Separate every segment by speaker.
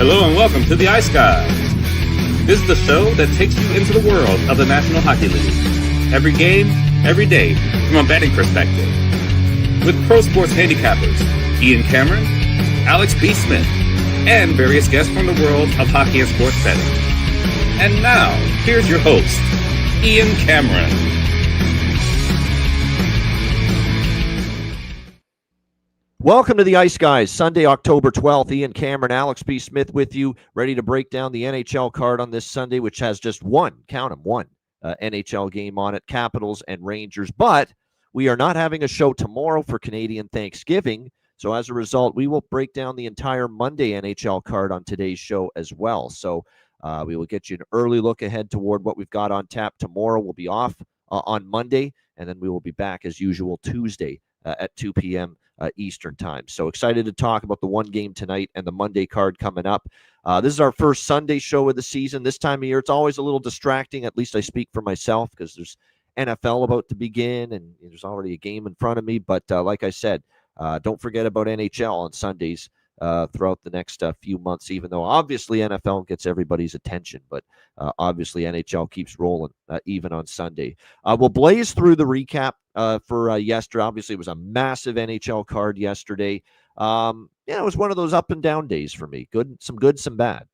Speaker 1: Hello and welcome to the Ice Guys. This is the show that takes you into the world of the National Hockey League. Every game, every day, from a betting perspective. With pro sports handicappers, Ian Cameron, Alex B. Smith, and various guests from the world of hockey and sports betting. And now, here's your host, Ian Cameron.
Speaker 2: Welcome to the Ice Guys, Sunday, October 12th. Ian Cameron, Alex B. Smith with you, ready to break down the NHL card on this Sunday, which has just one NHL game on it, Capitals and Rangers. But we are not having a show tomorrow for Canadian Thanksgiving, so as a result, we will break down the entire Monday NHL card on today's show as well. So we will get you an early look ahead toward what we've got on tap tomorrow. We'll be off on Monday, and then we will be back as usual Tuesday at 2 p.m. Eastern time. So excited to talk about the one game tonight and the Monday card coming up. This is our first Sunday show of the season. This time of year, it's always a little distracting. At least I speak for myself because there's NFL about to begin and there's already a game in front of me. But like I said, don't forget about NHL on Sundays throughout the next few months, even though obviously NFL gets everybody's attention, but obviously NHL keeps rolling even on Sunday. We'll blaze through the recap for yesterday. Obviously, it was a massive NHL card yesterday. It was one of those up and down days for me. Some good, some bad,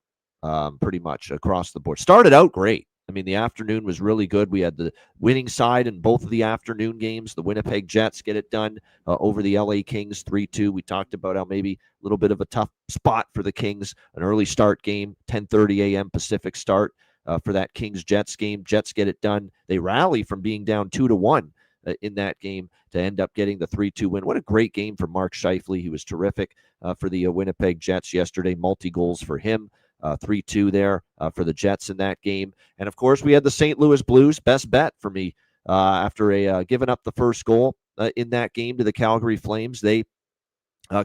Speaker 2: pretty much across the board. Started out great. I mean, the afternoon was really good. We had the winning side in both of the afternoon games. The Winnipeg Jets get it done over the LA Kings 3-2. We talked about how maybe a little bit of a tough spot for the Kings, an early start game, 10:30 a.m. Pacific start for that Kings-Jets game. Jets get it done. They rally from being down 2-1 in that game to end up getting the 3-2 win. What a great game for Mark Scheifele. He was terrific for the Winnipeg Jets yesterday. Multi-goals for him. 3-2 there for the Jets in that game. And, of course, we had the St. Louis Blues, best bet for me, after giving up the first goal in that game to the Calgary Flames. They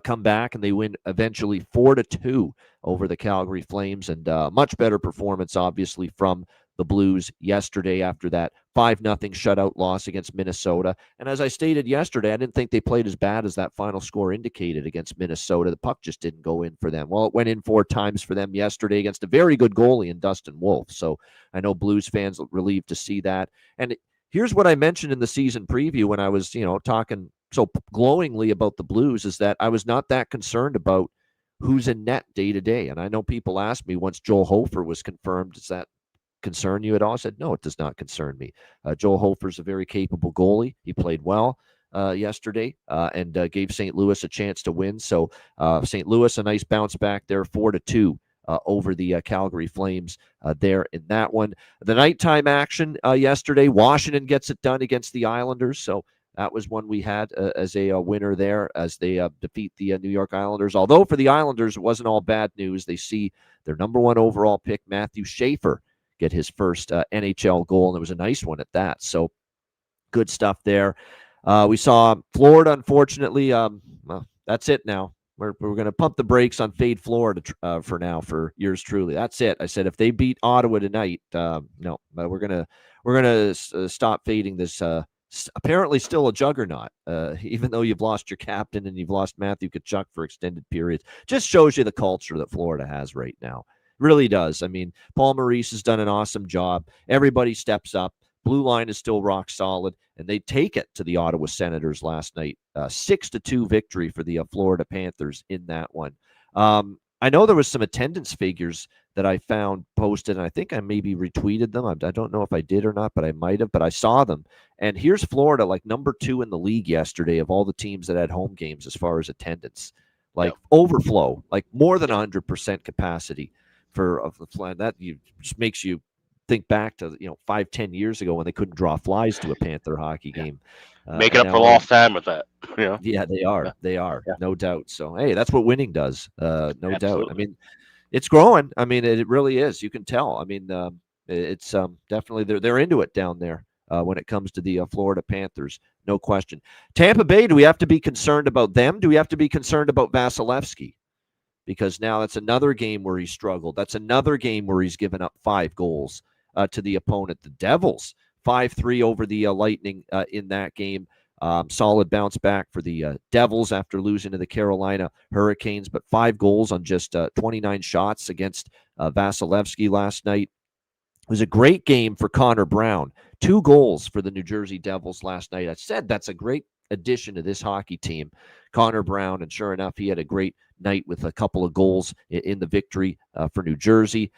Speaker 2: come back and they win eventually 4-2 over the Calgary Flames, and much better performance, obviously, from the Blues yesterday after that 5-0 shutout loss against Minnesota. And as I stated yesterday, I didn't think they played as bad as that final score indicated against Minnesota. The puck just didn't go in for them. Well, it went in 4 times for them yesterday against a very good goalie in Dustin Wolf. So I know Blues fans are relieved to see that. And here's what I mentioned in the season preview when I was, talking so glowingly about the Blues, is that I was not that concerned about who's in net day to day. And I know people asked me once Joel Hofer was confirmed, does that concern you at all? I said, no, it does not concern me. Joel Hofer's a very capable goalie. He played well yesterday and gave St. Louis a chance to win. So St. Louis, a nice bounce back there, 4-2 over the Calgary Flames there in that one. The nighttime action yesterday, Washington gets it done against the Islanders. So that was one we had as a winner there as they defeat the New York Islanders. Although for the Islanders, it wasn't all bad news. They see their number 1 overall pick, Matthew Schaefer, get his first NHL goal, and it was a nice one at that. So good stuff there. We saw Florida, unfortunately. Well, that's it now. We're going to pump the brakes on Fade Florida for now, for yours truly. That's it. I said if they beat Ottawa tonight, no, we're gonna stop fading this. Apparently still a juggernaut, even though you've lost your captain and you've lost Matthew Tkachuk for extended periods. Just shows you the culture that Florida has right now. Really does. I mean, Paul Maurice has done an awesome job. Everybody steps up. Blue line is still rock solid, and they take it to the Ottawa Senators last night. 6-2 victory for the Florida Panthers in that one. I know there was some attendance figures that I found posted, and I think I maybe retweeted them. I don't know if I did or not, but I might have. But I saw them. And here's Florida, like number 2 in the league yesterday of all the teams that had home games as far as attendance. Like overflow, like more than 100% capacity. Of the plan that just makes you think back to 5-10 years ago when they couldn't draw flies to a Panther hockey game.
Speaker 3: Make it up for lost time with that.
Speaker 2: Yeah, they are. They are, no doubt. So hey, that's what winning does. No doubt. I mean, it's growing. I mean, it really is. You can tell. I mean, it's definitely they're into it down there when it comes to the Florida Panthers. No question. Tampa Bay. Do we have to be concerned about them? Do we have to be concerned about Vasilevsky? Because now that's another game where he struggled. That's another game where he's given up 5 goals to the opponent. The Devils, 5-3 over the Lightning in that game. Solid bounce back for the Devils after losing to the Carolina Hurricanes, but 5 goals on just 29 shots against Vasilevsky last night. It was a great game for Connor Brown. 2 goals for the New Jersey Devils last night. I said that's a great addition to this hockey team, Connor Brown, and sure enough, he had a great night with a couple of goals in the victory for New Jersey.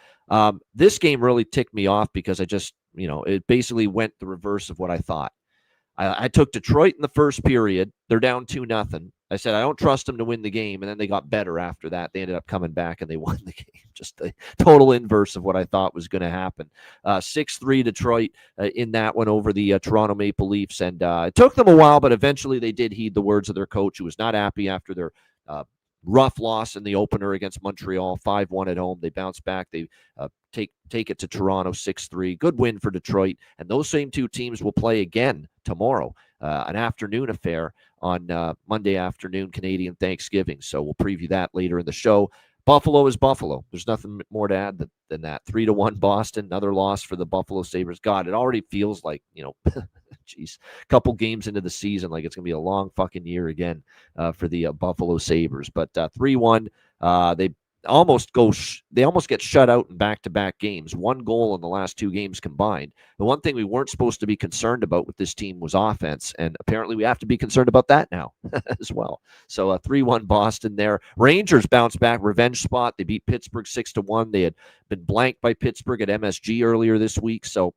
Speaker 2: This game really ticked me off because it basically went the reverse of what I thought. I took Detroit in the first period. They're down 2-0. I said, I don't trust them to win the game. And then they got better after that. They ended up coming back and they won the game. Just the total inverse of what I thought was going to happen. 6-3 Detroit in that one over the Toronto Maple Leafs. And it took them a while, but eventually they did heed the words of their coach, who was not happy after their rough loss in the opener against Montreal, 5-1 at home. They bounce back. They take it to Toronto 6-3. Good win for Detroit. And those same 2 teams will play again tomorrow, an afternoon affair on Monday afternoon, Canadian Thanksgiving. So we'll preview that later in the show. Buffalo is Buffalo. There's nothing more to add than that. 3-1 Boston, another loss for the Buffalo Sabres. God, it already feels like, geez, a couple games into the season, like it's going to be a long fucking year again for the Buffalo Sabres. But 3-1, they almost get shut out in back-to-back games. 1 goal in the last 2 games combined. The one thing we weren't supposed to be concerned about with this team was offense, and apparently we have to be concerned about that now as well. So 3-1 Boston there. Rangers bounced back, revenge spot. They beat Pittsburgh 6-1. They had been blanked by Pittsburgh at MSG earlier this week, so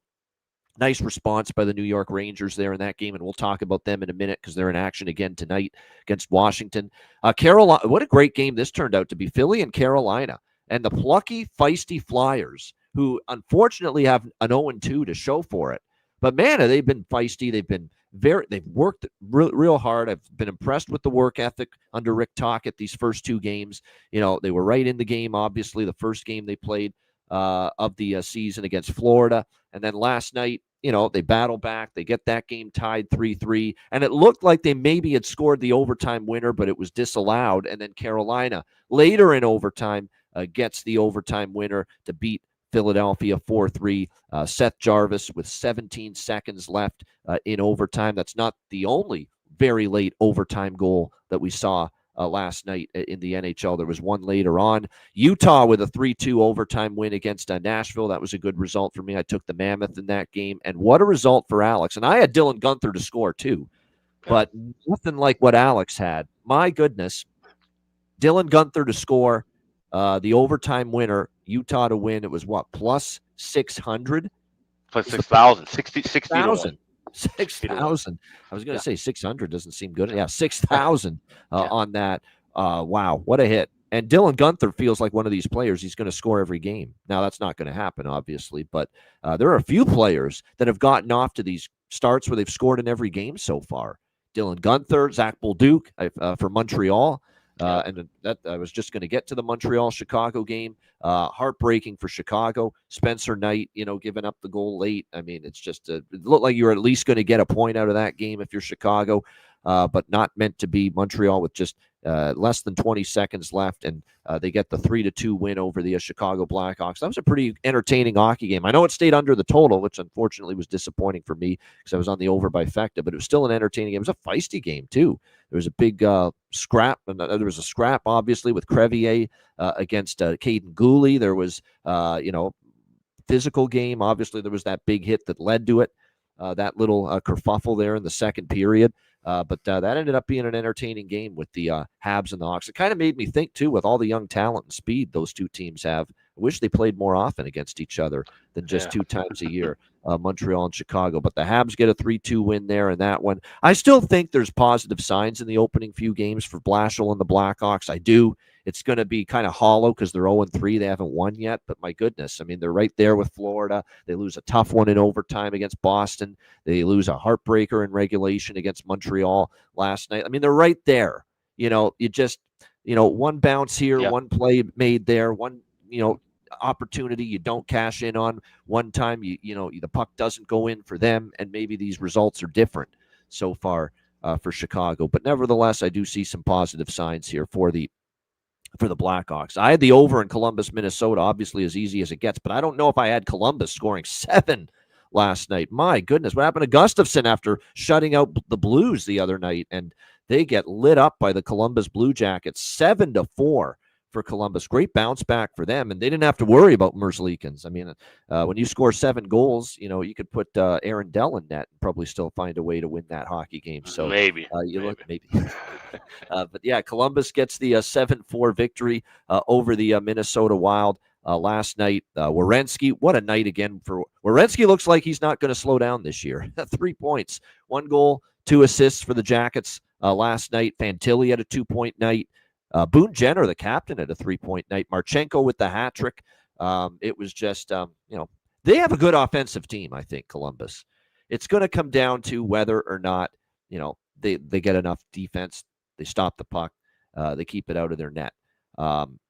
Speaker 2: nice response by the New York Rangers there in that game, and we'll talk about them in a minute because they're in action again tonight against Washington. Carolina, what a great game this turned out to be. Philly and Carolina, and the plucky, feisty Flyers, who unfortunately have an 0-2 to show for it. But man, they've been feisty. They've worked real hard. I've been impressed with the work ethic under Rick Tocchet these first 2 games. They were right in the game, obviously, the first game they played of the season against Florida. And then last night, they battle back. They get that game tied 3-3. And it looked like they maybe had scored the overtime winner, but it was disallowed. And then Carolina, later in overtime, gets the overtime winner to beat Philadelphia 4-3. Seth Jarvis with 17 seconds left in overtime. That's not the only very late overtime goal that we saw last night in the NHL. There was one later on. Utah with a 3-2 overtime win against Nashville. That was a good result for me. I took the Mammoth in that game. And what a result for Alex. And I had Dylan Guenther to score too, but nothing like what Alex had. My goodness. Dylan Guenther to score the overtime winner, Utah to win. It was what, plus 600?
Speaker 3: Plus 6,000. 60,000.
Speaker 2: 6,000. I was going to say 600 doesn't seem good. Yeah, 6,000 on that. Wow, what a hit. And Dylan Guenther feels like one of these players. He's going to score every game. Now, that's not going to happen, obviously, but there are a few players that have gotten off to these starts where they've scored in every game so far. Dylan Guenther, Zach Bolduc for Montreal. And that I was just going to get to the Montreal-Chicago game. Heartbreaking for Chicago. Spencer Knight, giving up the goal late. I mean, it's just it looked like you were at least going to get a point out of that game if you're Chicago, but not meant to be. Montreal with just less than 20 seconds left, and they get the 3-2 win over the Chicago Blackhawks. That was a pretty entertaining hockey game. I know it stayed under the total, which unfortunately was disappointing for me because I was on the over by Fecta, but it was still an entertaining game. It was a feisty game, too. There was a big scrap, and there was a scrap, obviously, with Crevier against Caden Gooley. There was, physical game. Obviously, there was that big hit that led to it, that little kerfuffle there in the second period. But that ended up being an entertaining game with the Habs and the Hawks. It kind of made me think, too, with all the young talent and speed those two teams have. I wish they played more often against each other than just 2 times a year, Montreal and Chicago. But the Habs get a 3-2 win there in that one. I still think there's positive signs in the opening few games for Blashill and the Blackhawks. I do. It's going to be kind of hollow because they're 0-3. They haven't won yet. But my goodness, I mean, they're right there with Florida. They lose a tough one in overtime against Boston. They lose a heartbreaker in regulation against Montreal last night. I mean, they're right there. You just, one bounce here, one play made there, one, opportunity you don't cash in on one time, the puck doesn't go in for them, and maybe these results are different so far for Chicago. But nevertheless, I do see some positive signs here for the Blackhawks. I had the over in Columbus, Minnesota, obviously as easy as it gets, but I don't know if I had Columbus scoring 7 last night. My goodness, what happened to Gustafsson after shutting out the Blues the other night? And they get lit up by the Columbus Blue Jackets, 7-4 for Columbus. Great bounce back for them, and they didn't have to worry about Merzlikins. I mean, when you score 7 goals, you could put Aaron Dell in net and probably still find a way to win that hockey game. So
Speaker 3: maybe.
Speaker 2: Maybe. But yeah, Columbus gets the 7-4 victory over the Minnesota Wild last night. Werenski, what a night again for Werenski. Looks like he's not going to slow down this year. 3 points, 1 goal, 2 assists for the Jackets last night. Fantilli had a 2-point night. Boone Jenner, the captain, had a 3-point night. Marchenko with the hat trick. It was just, they have a good offensive team, I think, Columbus. It's going to come down to whether or not, they get enough defense. They stop the puck. They keep it out of their net.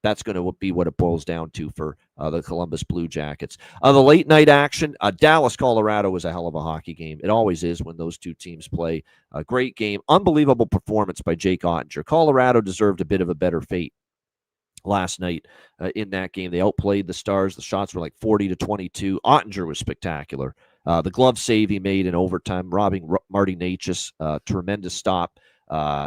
Speaker 2: That's going to be what it boils down to for the Columbus Blue Jackets. The late night action, Dallas, Colorado was a hell of a hockey game. It always is when those two teams play. A great game. Unbelievable performance by Jake Ottinger. Colorado deserved a bit of a better fate last night in that game. They outplayed the Stars. The shots were like 40-22. Ottinger was spectacular. The glove save he made in overtime, robbing Marty Necas, tremendous stop.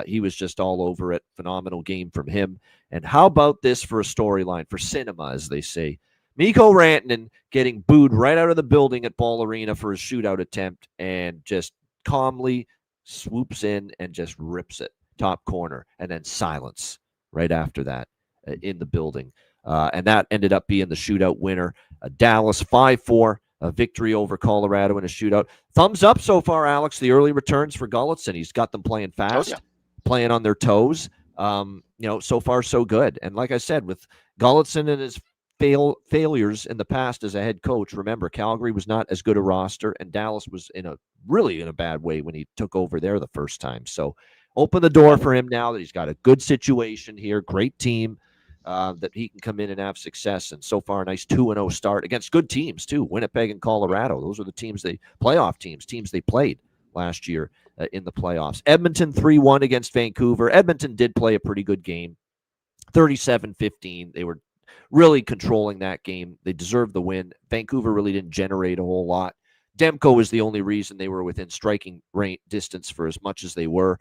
Speaker 2: He was just all over it. Phenomenal game from him. And how about this for a storyline, for cinema, as they say? Mikko Rantanen getting booed right out of the building at Ball Arena for his shootout attempt and just calmly swoops in and just rips it top corner, and then silence right after that in the building. And that ended up being the shootout winner. Dallas 5-4. A victory over Colorado in a shootout. Thumbs up so far, Alex. The early returns for Gulutzan. He's got them playing fast, playing on their toes. So far so good. And like I said, with Gulutzan and his failures in the past as a head coach, remember Calgary was not as good a roster, and Dallas was really in a bad way when he took over there the first time. So open the door for him now that he's got a good situation here, great team. That he can come in and have success. And so far, a nice 2-0 start against good teams, too. Winnipeg and Colorado. Those are the playoff teams they played last year in the playoffs. Edmonton 3-1 against Vancouver. Edmonton did play a pretty good game, 37-15. They were really controlling that game. They deserved the win. Vancouver really didn't generate a whole lot. Demko was the only reason they were within striking range distance for as much as they were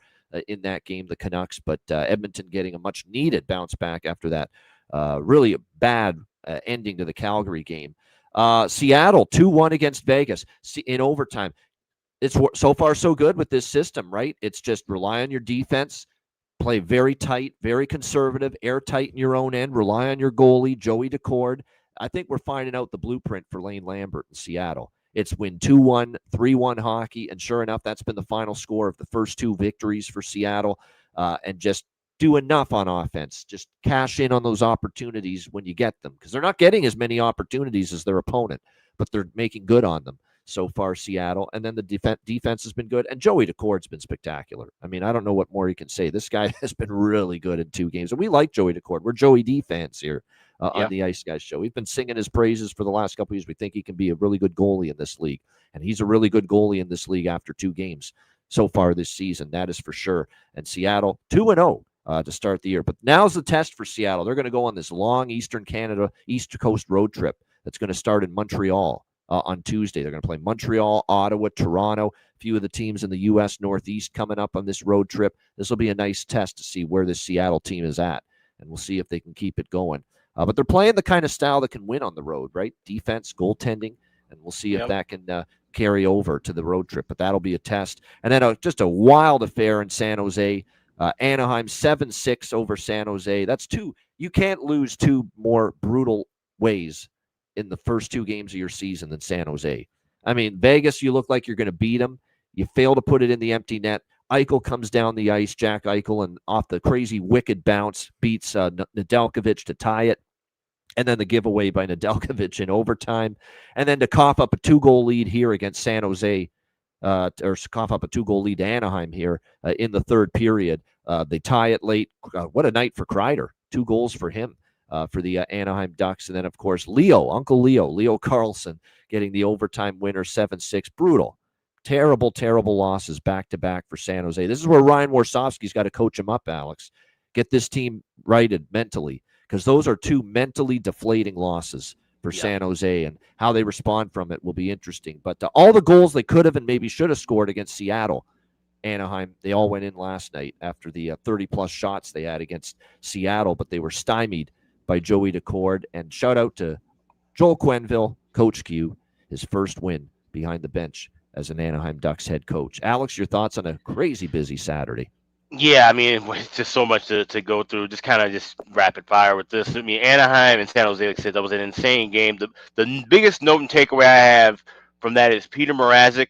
Speaker 2: in that game, the Canucks. But Edmonton getting a much-needed bounce back after that really bad ending to the Calgary game. Seattle 2-1 against Vegas in overtime. It's so far so good with this system, right? It's just rely on your defense, play very tight, very conservative, airtight in your own end, rely on your goalie, Joey Decord. I think we're finding out the blueprint for Lane Lambert in Seattle. It's win 2-1, 3-1 hockey, and sure enough, that's been the final score of the first 2 victories for Seattle, and just do enough on offense. Just cash in on those opportunities when you get them, because they're not getting as many opportunities as their opponent, but they're making good on them so far, Seattle. And then the defense has been good, and Joey Decord's been spectacular. I mean, I don't know what more you can say. This guy has been really good in 2 games, and we like Joey Decord. We're Joey D fans here. On the Ice Guys show. We've been singing his praises for the last couple of years. We think he can be a really good goalie in this league, and he's a really good goalie in this league after 2 games so far this season. That is for sure. And Seattle 2-0 to start the year. But now's the test for Seattle. They're going to go on this long Eastern Canada, East Coast road trip that's going to start in Montreal on Tuesday. They're going to play Montreal, Ottawa, Toronto, a few of the teams in the U.S. Northeast coming up on this road trip. This will be a nice test to see where this Seattle team is at, and we'll see if they can keep it going. But they're playing the kind of style that can win on the road, right? Defense, goaltending, and we'll see if that can carry over to the road trip. But that'll be a test. And then just a wild affair in San Jose. Anaheim 7-6 over San Jose. That's 2. You can't lose 2 more brutal ways in the first 2 games of your season than San Jose. I mean, Vegas, you look like you're going to beat them. You fail to put it in the empty net. Eichel comes down the ice, Jack Eichel, and off the crazy wicked bounce beats Nedeljkovic to tie it. And then the giveaway by Nedeljkovic in overtime. And then to cough up a 2-goal lead here against San Jose, or cough up a 2-goal lead to Anaheim here in the third period. They tie it late. What a night for Kreider. 2 goals for him for the Anaheim Ducks. And then, of course, Uncle Leo Carlson getting the overtime winner, 7-6. Brutal. Terrible losses back-to-back for San Jose. This is where Ryan Warsofsky's got to coach him up, Alex. Get this team righted mentally, because those are 2 mentally deflating losses for San Jose, and how they respond from it will be interesting. But all the goals they could have and maybe should have scored against Seattle, Anaheim, they all went in last night after the 30-plus shots they had against Seattle, but they were stymied by Joey Decord. And shout out to Joel Quenneville, Coach Q, his first win behind the bench as an Anaheim Ducks head coach. Alex, your thoughts on a crazy busy Saturday?
Speaker 3: Yeah, I mean, it's just so much to go through. Just kind of just rapid fire with this. I mean, Anaheim and San Jose, like I said, that was an insane game. The biggest note and takeaway I have from that is Peter Mrazek.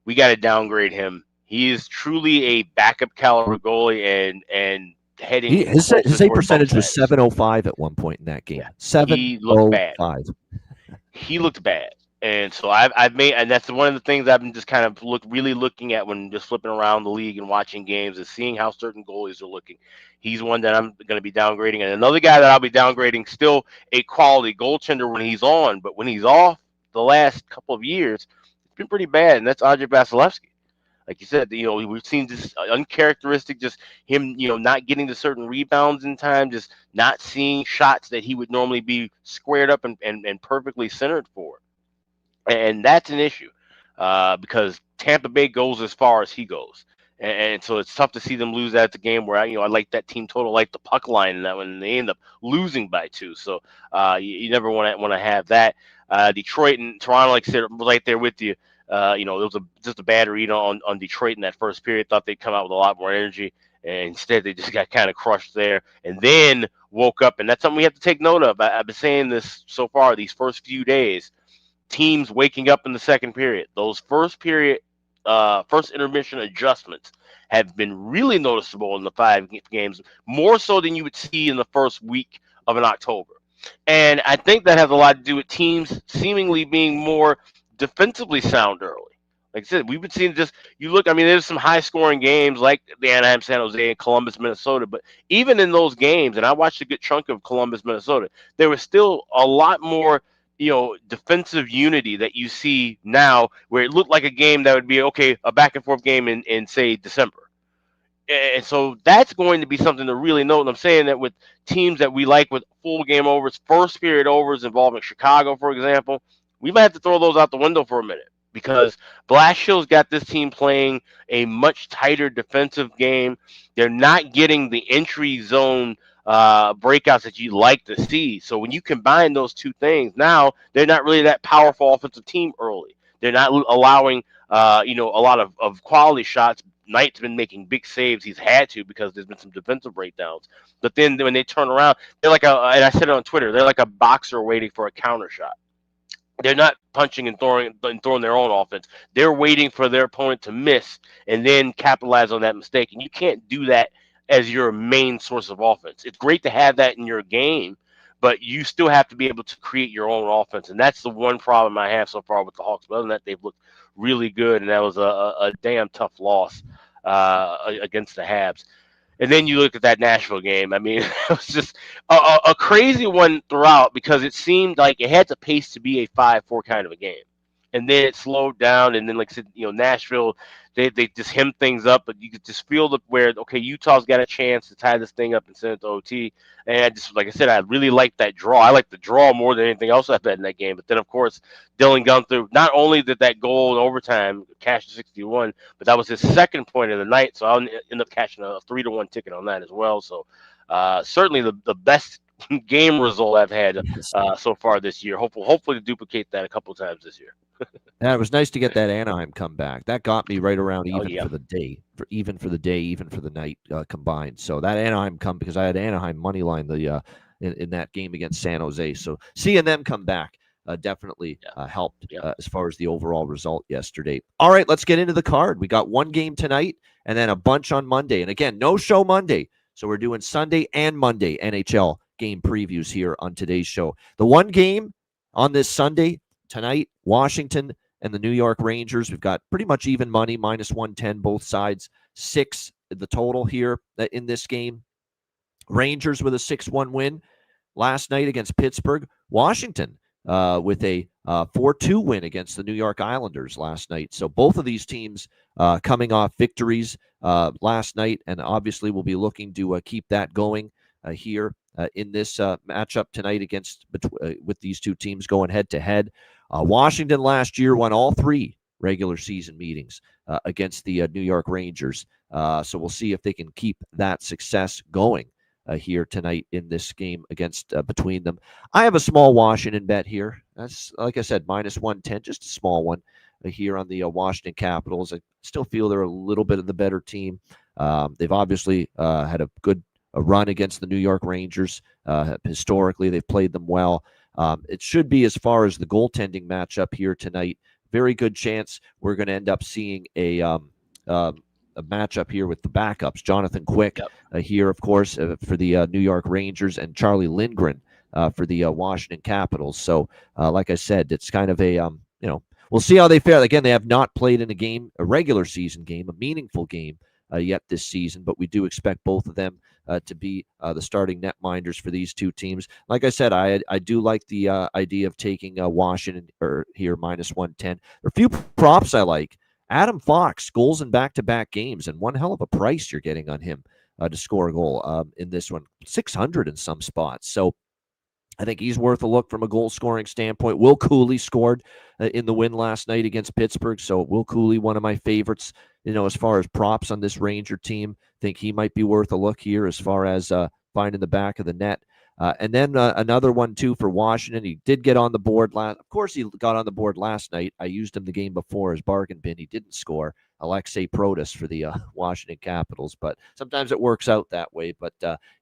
Speaker 3: We got to downgrade him. He is truly a backup caliber goalie, and heading.
Speaker 2: His save percentage was .705 at one point in that game.
Speaker 3: Yeah.
Speaker 2: 705.
Speaker 3: He looked bad. And so I've made, and that's one of the things I've been just kind of really looking at when just flipping around the league and watching games, is seeing how certain goalies are looking. He's one that I'm going to be downgrading, and another guy that I'll be downgrading, still a quality goaltender when he's on, but when he's off the last couple of years, it's been pretty bad, and that's Andre Vasilevsky. Like you said, we've seen this uncharacteristic, just him, not getting to certain rebounds in time, just not seeing shots that he would normally be squared up and perfectly centered for. And that's an issue because Tampa Bay goes as far as he goes. And so it's tough to see them lose that at the game where, I like that team total, like the puck line in that one, and they end up losing by 2. So you never want to have that. Detroit and Toronto, like I said, right there with you. It was just a bad read on Detroit in that first period. Thought they'd come out with a lot more energy. And instead, they just got kind of crushed there and then woke up. And that's something we have to take note of. I've been saying this so far these first few days. Teams waking up in the second period. Those first intermission adjustments have been really noticeable in the 5 games, more so than you would see in the first week of an October. And I think that has a lot to do with teams seemingly being more defensively sound early. Like I said, we've been seeing there's some high-scoring games like the Anaheim, San Jose, and Columbus, Minnesota. But even in those games, and I watched a good chunk of Columbus, Minnesota, there was still a lot more defensive unity that you see now, where it looked like a game that would be a back and forth game in say December. And so that's going to be something to really note. And I'm saying that with teams that we like with full game overs, first period overs involving Chicago, for example, we might have to throw those out the window for a minute, because Blashill's got this team playing a much tighter defensive game. They're not getting the entry zone breakouts that you like to see. So when you combine those two things, now they're not really that powerful offensive team early. They're not allowing a lot of quality shots. Knight's been making big saves. He's had to, because there's been some defensive breakdowns. But then when they turn around, they're like and I said it on Twitter, they're like a boxer waiting for a counter shot. They're not punching and throwing their own offense. They're waiting for their opponent to miss and then capitalize on that mistake. And you can't do that as your main source of offense. It's great to have that in your game, but you still have to be able to create your own offense. And that's the one problem I have so far with the Hawks. But other than that, they've looked really good, and that was a damn tough loss against the Habs. And then you look at that Nashville game. I mean, it was just a crazy one throughout, because it seemed like it had the pace to be a 5-4 kind of a game. And then it slowed down. And then, like I said, Nashville, they just hemmed things up. But you could just feel where, Utah's got a chance to tie this thing up and send it to OT. And like I said, I really liked that draw. I liked the draw more than anything else I bet in that game. But then, of course, Dylan Gunther, not only did that goal in overtime cash 61, but that was his second point of the night. So I'll end up cashing a 3-1 ticket on that as well. So certainly the best game result I've had so far this year. Hopefully to duplicate that a couple of times this year.
Speaker 2: Yeah, it was nice to get that Anaheim comeback. That got me right around even for the day, even for the night combined. So that Anaheim because I had Anaheim money line in that game against San Jose. So seeing them come back definitely helped as far as the overall result yesterday. All right, let's get into the card. We got one game tonight and then a bunch on Monday. And again, no show Monday. So we're doing Sunday and Monday NHL game previews here on today's show. The one game on this Sunday tonight, Washington and the New York Rangers. We've got pretty much even money, -110 both sides. 6 the total here in this game. Rangers with a 6-1 win last night against Pittsburgh. Washington with a 4-2 win against the New York Islanders last night. So both of these teams coming off victories last night, and obviously we'll be looking to keep that going here in this matchup tonight with these two teams going head-to-head. Washington last year won all 3 regular season meetings against the New York Rangers. So we'll see if they can keep that success going here tonight in this game against between them. I have a small Washington bet here. That's, like I said, -110, just a small one here on the Washington Capitals. I still feel they're a little bit of the better team. They've obviously had a good run against the New York Rangers. Historically, they've played them well. It should be, as far as the goaltending matchup here tonight, very good chance we're going to end up seeing a matchup here with the backups. Jonathan Quick here, of course, for the New York Rangers, and Charlie Lindgren for the Washington Capitals. So, like I said, it's kind of a, we'll see how they fare. Again, they have not played in a regular season game, a meaningful game yet this season, but we do expect both of them to be the starting netminders for these two teams. Like I said, I do like the idea of taking Washington here -110. There are a few props I like. Adam Fox, goals in back-to-back games, and one hell of a price you're getting on him to score a goal in this one, 600 in some spots. So I think he's worth a look from a goal-scoring standpoint. Will Cooley scored in the win last night against Pittsburgh, so Will Cooley, one of my favorites, as far as props on this Ranger team. Think he might be worth a look here as far as finding the back of the net. And then another one, too, for Washington. He did get on the board Of course, he got on the board last night. I used him the game before as bargain bin. He didn't score. Alexei Protas for the Washington Capitals. But sometimes it works out that way. But,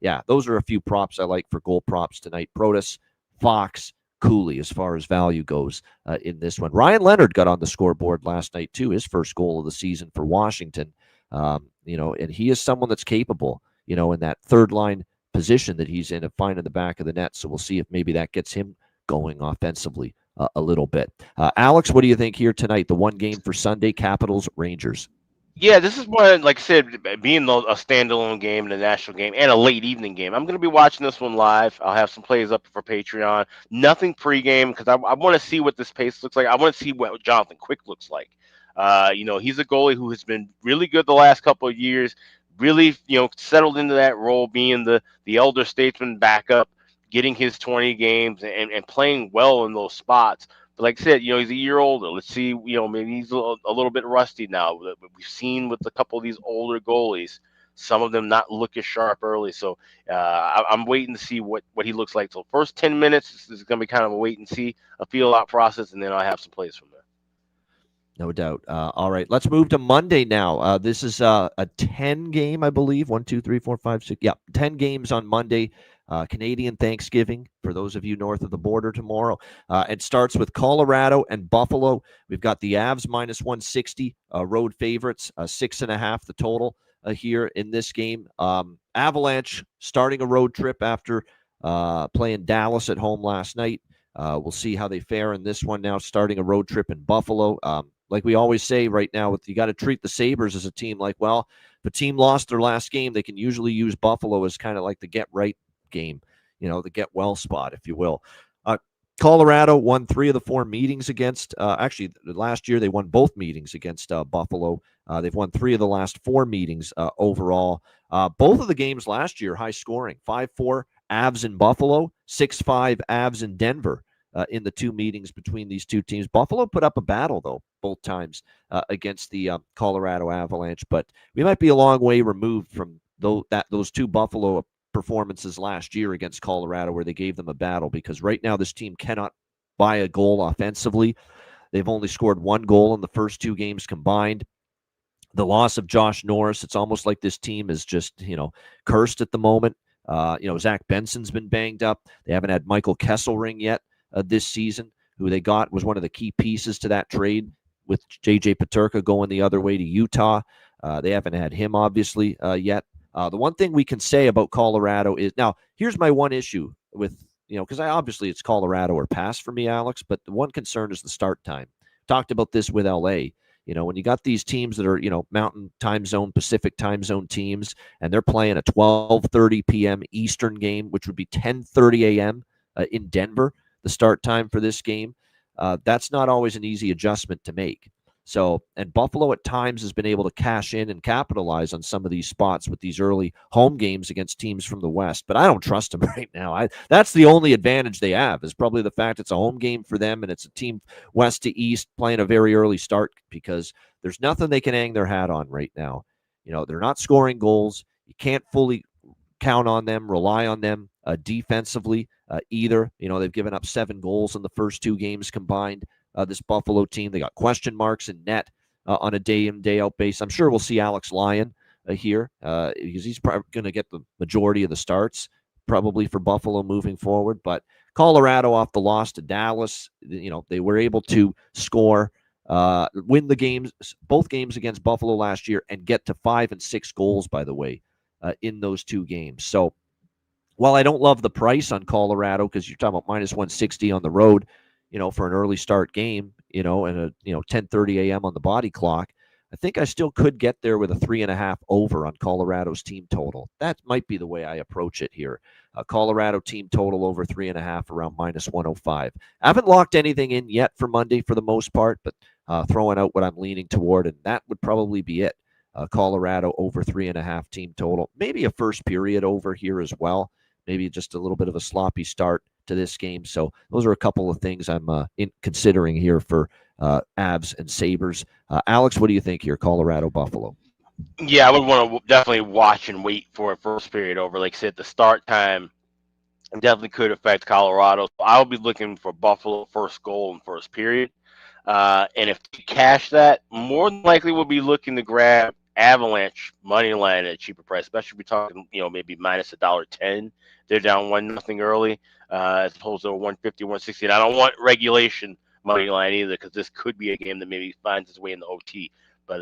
Speaker 2: yeah, those are a few props I like for goal props tonight. Protas, Fox, Cooley as far as value goes in this one. Ryan Leonard got on the scoreboard last night, too. His first goal of the season for Washington. And he is someone that's capable, in that third-line position that he's in of finding the back of the net. So we'll see if maybe that gets him going offensively a little bit. Alex, what do you think here tonight? The one game for Sunday, Capitals, Rangers.
Speaker 3: Yeah, this is one, like I said, being a standalone game and a national game and a late evening game. I'm going to be watching this one live. I'll have some plays up for Patreon. Nothing pregame, because I want to see what this pace looks like. I want to see what Jonathan Quick looks like. He's a goalie who has been really good the last couple of years, really, settled into that role, being the elder statesman backup, getting his 20 games and playing well in those spots. But like I said, he's a year older. Let's see, maybe he's a little bit rusty now. We've seen with a couple of these older goalies, some of them not look as sharp early. So I'm waiting to see what he looks like. So first 10 minutes is going to be kind of a wait and see, a feel out process, and then I'll have some plays from there.
Speaker 2: No doubt. All right, let's move to Monday now. This is a 10 game, I believe. 1, 2, 3, 4, 5, 6. Yeah, 10 games on Monday. Canadian Thanksgiving for those of you north of the border tomorrow. It starts with Colorado and Buffalo. We've got the Avs -160, road favorites, 6.5 the total here in this game. Avalanche starting a road trip after playing Dallas at home last night. We'll see how they fare in this one now, starting a road trip in Buffalo. Like we always say right now, you got to treat the Sabres as a team like, well, if a team lost their last game, they can usually use Buffalo as kind of like the get-right game, the get-well spot, if you will. Colorado won 3 of the 4 meetings against, actually, last year they won both meetings against Buffalo. They've won 3 of the last 4 meetings overall. Both of the games last year, high scoring, 5-4 Avs in Buffalo, 6-5 Avs in Denver. In the 2 meetings between these two teams. Buffalo put up a battle, though, both times against the Colorado Avalanche, but we might be a long way removed from those 2 Buffalo performances last year against Colorado where they gave them a battle, because right now this team cannot buy a goal offensively. They've only scored 1 goal in the first 2 games combined. The loss of Josh Norris, it's almost like this team is just, cursed at the moment. Zach Benson's been banged up. They haven't had Michael Kesselring yet. This season, who they got was one of the key pieces to that trade with J.J. Peterka going the other way to Utah. They haven't had him, obviously, yet. The one thing we can say about Colorado is, now, here's my one issue with, because obviously it's Colorado or pass for me, Alex, but the one concern is the start time. Talked about this with L.A., when you got these teams that are, Mountain Time Zone, Pacific Time Zone teams, and they're playing a 12:30 p.m. Eastern game, which would be 10:30 a.m. In Denver, the start time for this game, that's not always an easy adjustment to make. So, and Buffalo at times has been able to cash in and capitalize on some of these spots with these early home games against teams from the West. But I don't trust them right now. That's the only advantage they have, is probably the fact it's a home game for them and it's a team West to East playing a very early start, because there's nothing they can hang their hat on right now. They're not scoring goals. You can't fully count on them, rely on them defensively either. They've given up 7 goals in the first 2 games combined. This Buffalo team, they got question marks in net on a day in, day out basis. I'm sure we'll see Alex Lyon here because he's probably going to get the majority of the starts probably for Buffalo moving forward. But Colorado, off the loss to Dallas, they were able to score, win the games, both games against Buffalo last year, and get to 5 and 6 goals, by the way, in those 2 games. So while I don't love the price on Colorado, because you're talking about minus 160 on the road, for an early start game, and a 10:30 a.m. on the body clock, I think I still could get there with a 3.5 over on Colorado's team total. That might be the way I approach it here. Colorado team total over 3.5 around minus 105. I haven't locked anything in yet for Monday for the most part, but throwing out what I'm leaning toward, and that would probably be it. Colorado over 3.5 team total. Maybe a first period over here as well. Maybe just a little bit of a sloppy start to this game. So those are a couple of things I'm considering here for Avs and Sabres. Alex, what do you think here? Colorado, Buffalo.
Speaker 3: Yeah, I would want to definitely watch and wait for a first period over. Like I said, the start time definitely could affect Colorado. So I'll be looking for Buffalo first goal in first period. And if you cash that, more than likely we'll be looking to grab Avalanche money line at a cheaper price, especially if we're talking, maybe minus $1.10. They're down 1-0 early, as opposed to 150, 160. And I don't want regulation money line either, because this could be a game that maybe finds its way in the OT. But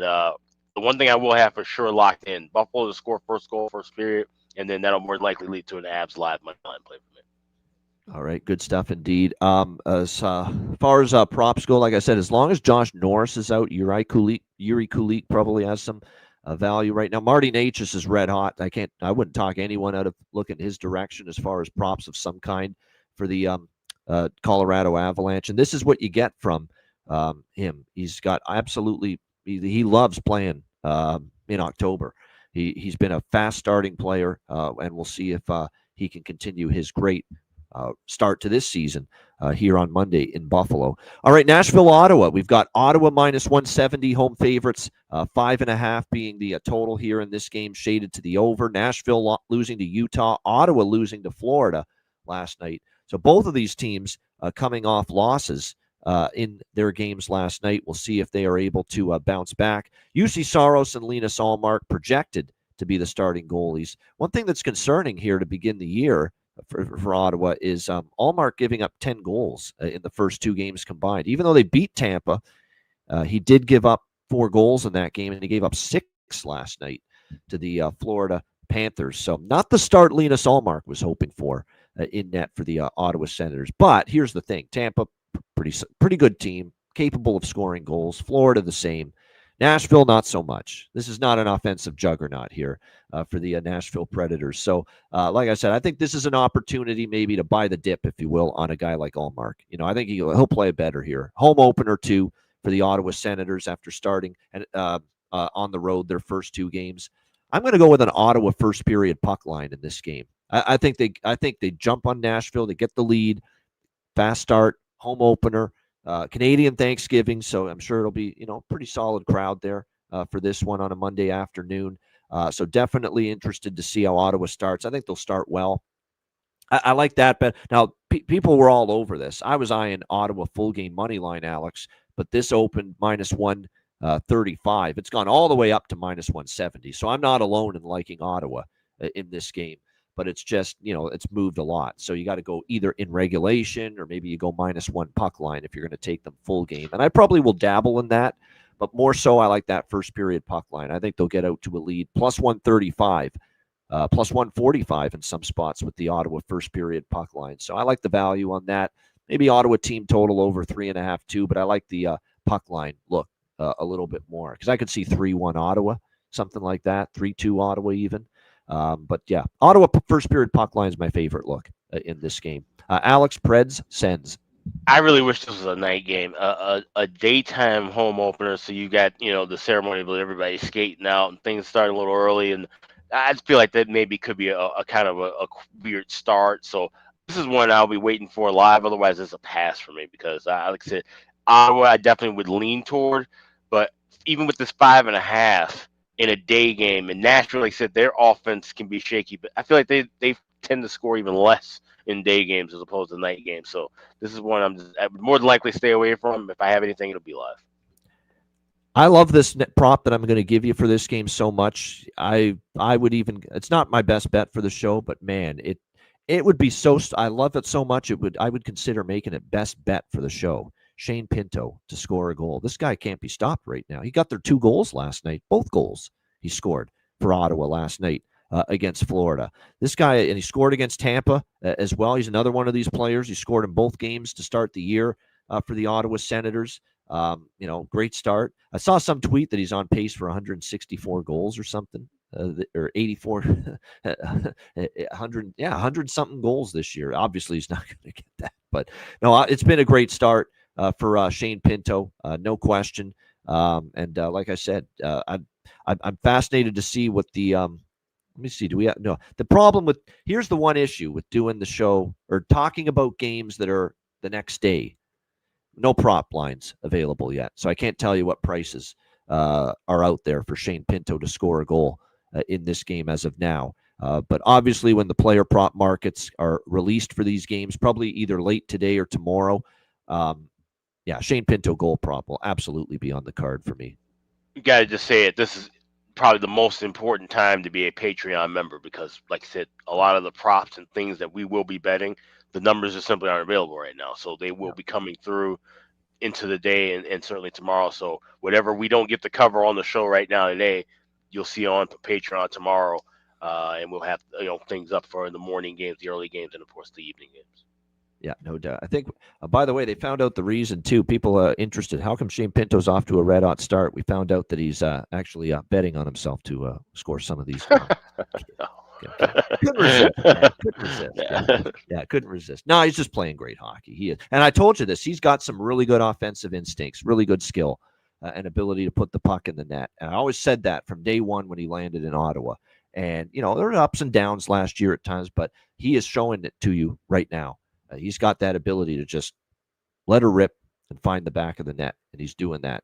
Speaker 3: the one thing I will have for sure locked in: Buffalo to score first goal, first period, and then that'll more likely lead to an Avs live money line play for me.
Speaker 2: All right, good stuff indeed. As far as props go, like I said, as long as Josh Norris is out, Yuri Kulik probably has some value right now. Marty Necas is red hot. I wouldn't talk anyone out of looking his direction as far as props of some kind for the Colorado Avalanche. And this is what you get from him. He's got absolutely, he loves playing in October. He's been a fast starting player, and we'll see if he can continue his great start to this season here on Monday in Buffalo. All right, Nashville, Ottawa. We've got Ottawa minus 170 home favorites, 5.5 being the total here in this game, shaded to the over. Nashville losing to Utah, Ottawa losing to Florida last night. So both of these teams coming off losses in their games last night. We'll see if they are able to bounce back. UC Saros and Linus Ullmark projected to be the starting goalies. One thing that's concerning here to begin the year for Ottawa is Ullmark giving up 10 goals in the first 2 games combined. Even though they beat Tampa, he did give up 4 goals in that game, and he gave up 6 last night to the Florida Panthers. So not the start Linus Ullmark was hoping for in net for the Ottawa Senators. But here's the thing: Tampa, pretty good team, capable of scoring goals. Florida, the same. Nashville, not so much. This is not an offensive juggernaut here for the Nashville Predators. So, like I said, I think this is an opportunity maybe to buy the dip, if you will, on a guy like Ullmark. I think he'll play better here. Home opener, too, for the Ottawa Senators after starting and on the road their first 2 games. I'm going to go with an Ottawa first period puck line in this game. I think they jump on Nashville. They get the lead, fast start, home opener. Canadian Thanksgiving, so I'm sure it'll be, pretty solid crowd there for this one on a Monday afternoon. So definitely interested to see how Ottawa starts. I think they'll start well. I like that bet. Now, people were all over this. I was eyeing Ottawa full game money line, Alex, but this opened minus 135. It's gone all the way up to minus 170. So I'm not alone in liking Ottawa in this game. But it's just, it's moved a lot. So you got to go either in regulation or maybe you go minus 1 puck line if you're going to take them full game. And I probably will dabble in that, but more so I like that first period puck line. I think they'll get out to a lead, plus 135, plus 145 in some spots with the Ottawa first period puck line. So I like the value on that. Maybe Ottawa team total over 3.5 too, but I like the puck line look a little bit more because I could see 3-1 Ottawa, something like that, 3-2 Ottawa even. But yeah, Ottawa first period puck line is my favorite look in this game. Alex, Preds, Sens.
Speaker 3: I really wish this was a night game, a daytime home opener. So you got the ceremony with everybody skating out and things starting a little early, and I just feel like that maybe could be a kind of a weird start. So this is one I'll be waiting for live. Otherwise, it's a pass for me because like I said, Ottawa I definitely would lean toward, but even with this 5.5 in a day game, and Nashville, like I said, their offense can be shaky, but I feel like they tend to score even less in day games as opposed to night games. So this is one I would more than likely stay away from. If I have anything, it'll be live.
Speaker 2: I love this prop that I'm going to give you for this game so much. I would even, it's not my best bet for the show, but man, it would be so. I love it so much. I would consider making it best bet for the show. Shane Pinto to score a goal. This guy can't be stopped right now. He got their 2 goals last night. Both goals he scored for Ottawa last night against Florida. This guy, and he scored against Tampa as well. He's another one of these players. He scored in both games to start the year for the Ottawa Senators. Great start. I saw some tweet that he's on pace for 164 goals or something, or 84, 100 something goals this year. Obviously, he's not going to get that, but no, it's been a great start for Shane Pinto, no question. And like I said, I'm fascinated to see what the let me see. Do we have no? The problem with here's the one issue with doing the show or talking about games that are the next day. No prop lines available yet, so I can't tell you what prices are out there for Shane Pinto to score a goal in this game as of now. But obviously, when the player prop markets are released for these games, probably either late today or tomorrow, Shane Pinto goal prop will absolutely be on the card for me.
Speaker 3: You got to just say it. This is probably the most important time to be a Patreon member because, like I said, a lot of the props and things that we will be betting, the numbers just simply aren't available right now. So they will be coming through into the day and certainly tomorrow. So whatever we don't get to cover on the show right now today, you'll see on Patreon tomorrow, and we'll have things up for the morning games, the early games, and of course the evening games.
Speaker 2: Yeah, no doubt. I think, by the way, they found out the reason too. People are interested. How come Shane Pinto's off to a red hot start? We found out that he's actually betting on himself to score some of these. Couldn't resist. Man. Couldn't resist. Yeah, couldn't resist. No, he's just playing great hockey. He is, and I told you this. He's got some really good offensive instincts, really good skill, and ability to put the puck in the net. And I always said that from day one when he landed in Ottawa. And there were ups and downs last year at times, but he is showing it to you right now. He's got that ability to just let her rip and find the back of the net, and he's doing that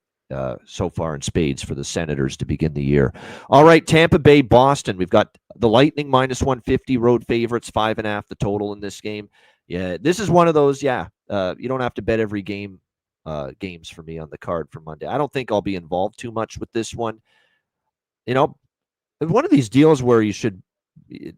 Speaker 2: so far in spades for the Senators to begin the year. All right, Tampa Bay, Boston. We've got the Lightning minus 150 road favorites, 5.5 the total in this game. Yeah, this is one of those. You don't have to bet every game games for me on the card for Monday. I don't think I'll be involved too much with this one. One of these deals where you should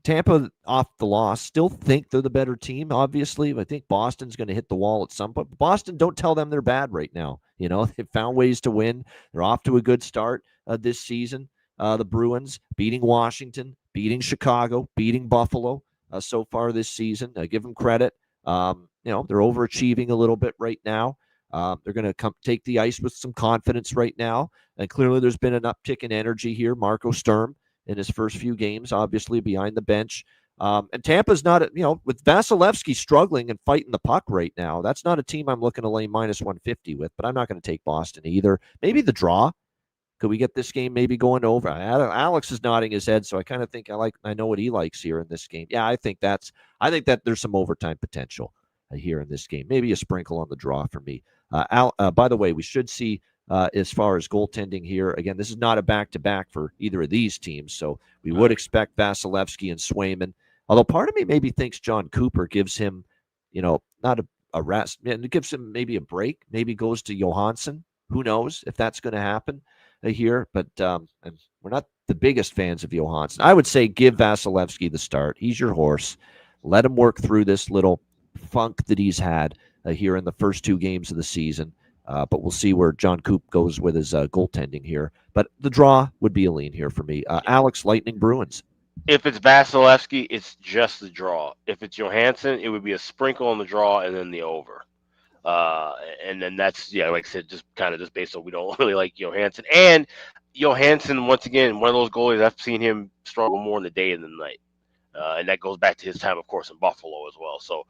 Speaker 2: Tampa off the loss, still think they're the better team, obviously. I think Boston's going to hit the wall at some point. Boston, don't tell them they're bad right now. They've found ways to win. They're off to a good start this season. The Bruins beating Washington, beating Chicago, beating Buffalo so far this season. I give them credit. They're overachieving a little bit right now. They're going to take the ice with some confidence right now. And clearly there's been an uptick in energy here. Marco Sturm in his first few games, obviously behind the bench. And Tampa's not, with Vasilevsky struggling and fighting the puck right now, that's not a team I'm looking to lay minus 150 with, but I'm not going to take Boston either. Maybe the draw. Could we get this game maybe going over? Alex is nodding his head, so I kind of think I know what he likes here in this game. Yeah, I think that there's some overtime potential here in this game. Maybe a sprinkle on the draw for me. By the way, we should see as far as goaltending here. Again, this is not a back-to-back for either of these teams, so we would expect Vasilevsky and Swayman. Although part of me maybe thinks John Cooper gives him, not a rest. It gives him maybe a break. Maybe goes to Johansson. Who knows if that's going to happen here? But and we're not the biggest fans of Johansson. I would say give Vasilevsky the start. He's your horse. Let him work through this little funk that he's had here in the first 2 games of the season. But we'll see where John Coop goes with his goaltending here. But the draw would be a lean here for me. Alex, Lightning, Bruins.
Speaker 3: If it's Vasilevsky, it's just the draw. If it's Johansson, it would be a sprinkle on the draw and then the over. And then that's, like I said, just kind of just based on we don't really like Johansson. And Johansson, once again, one of those goalies, I've seen him struggle more in the day than the night. and that goes back to his time, of course, in Buffalo as well. So,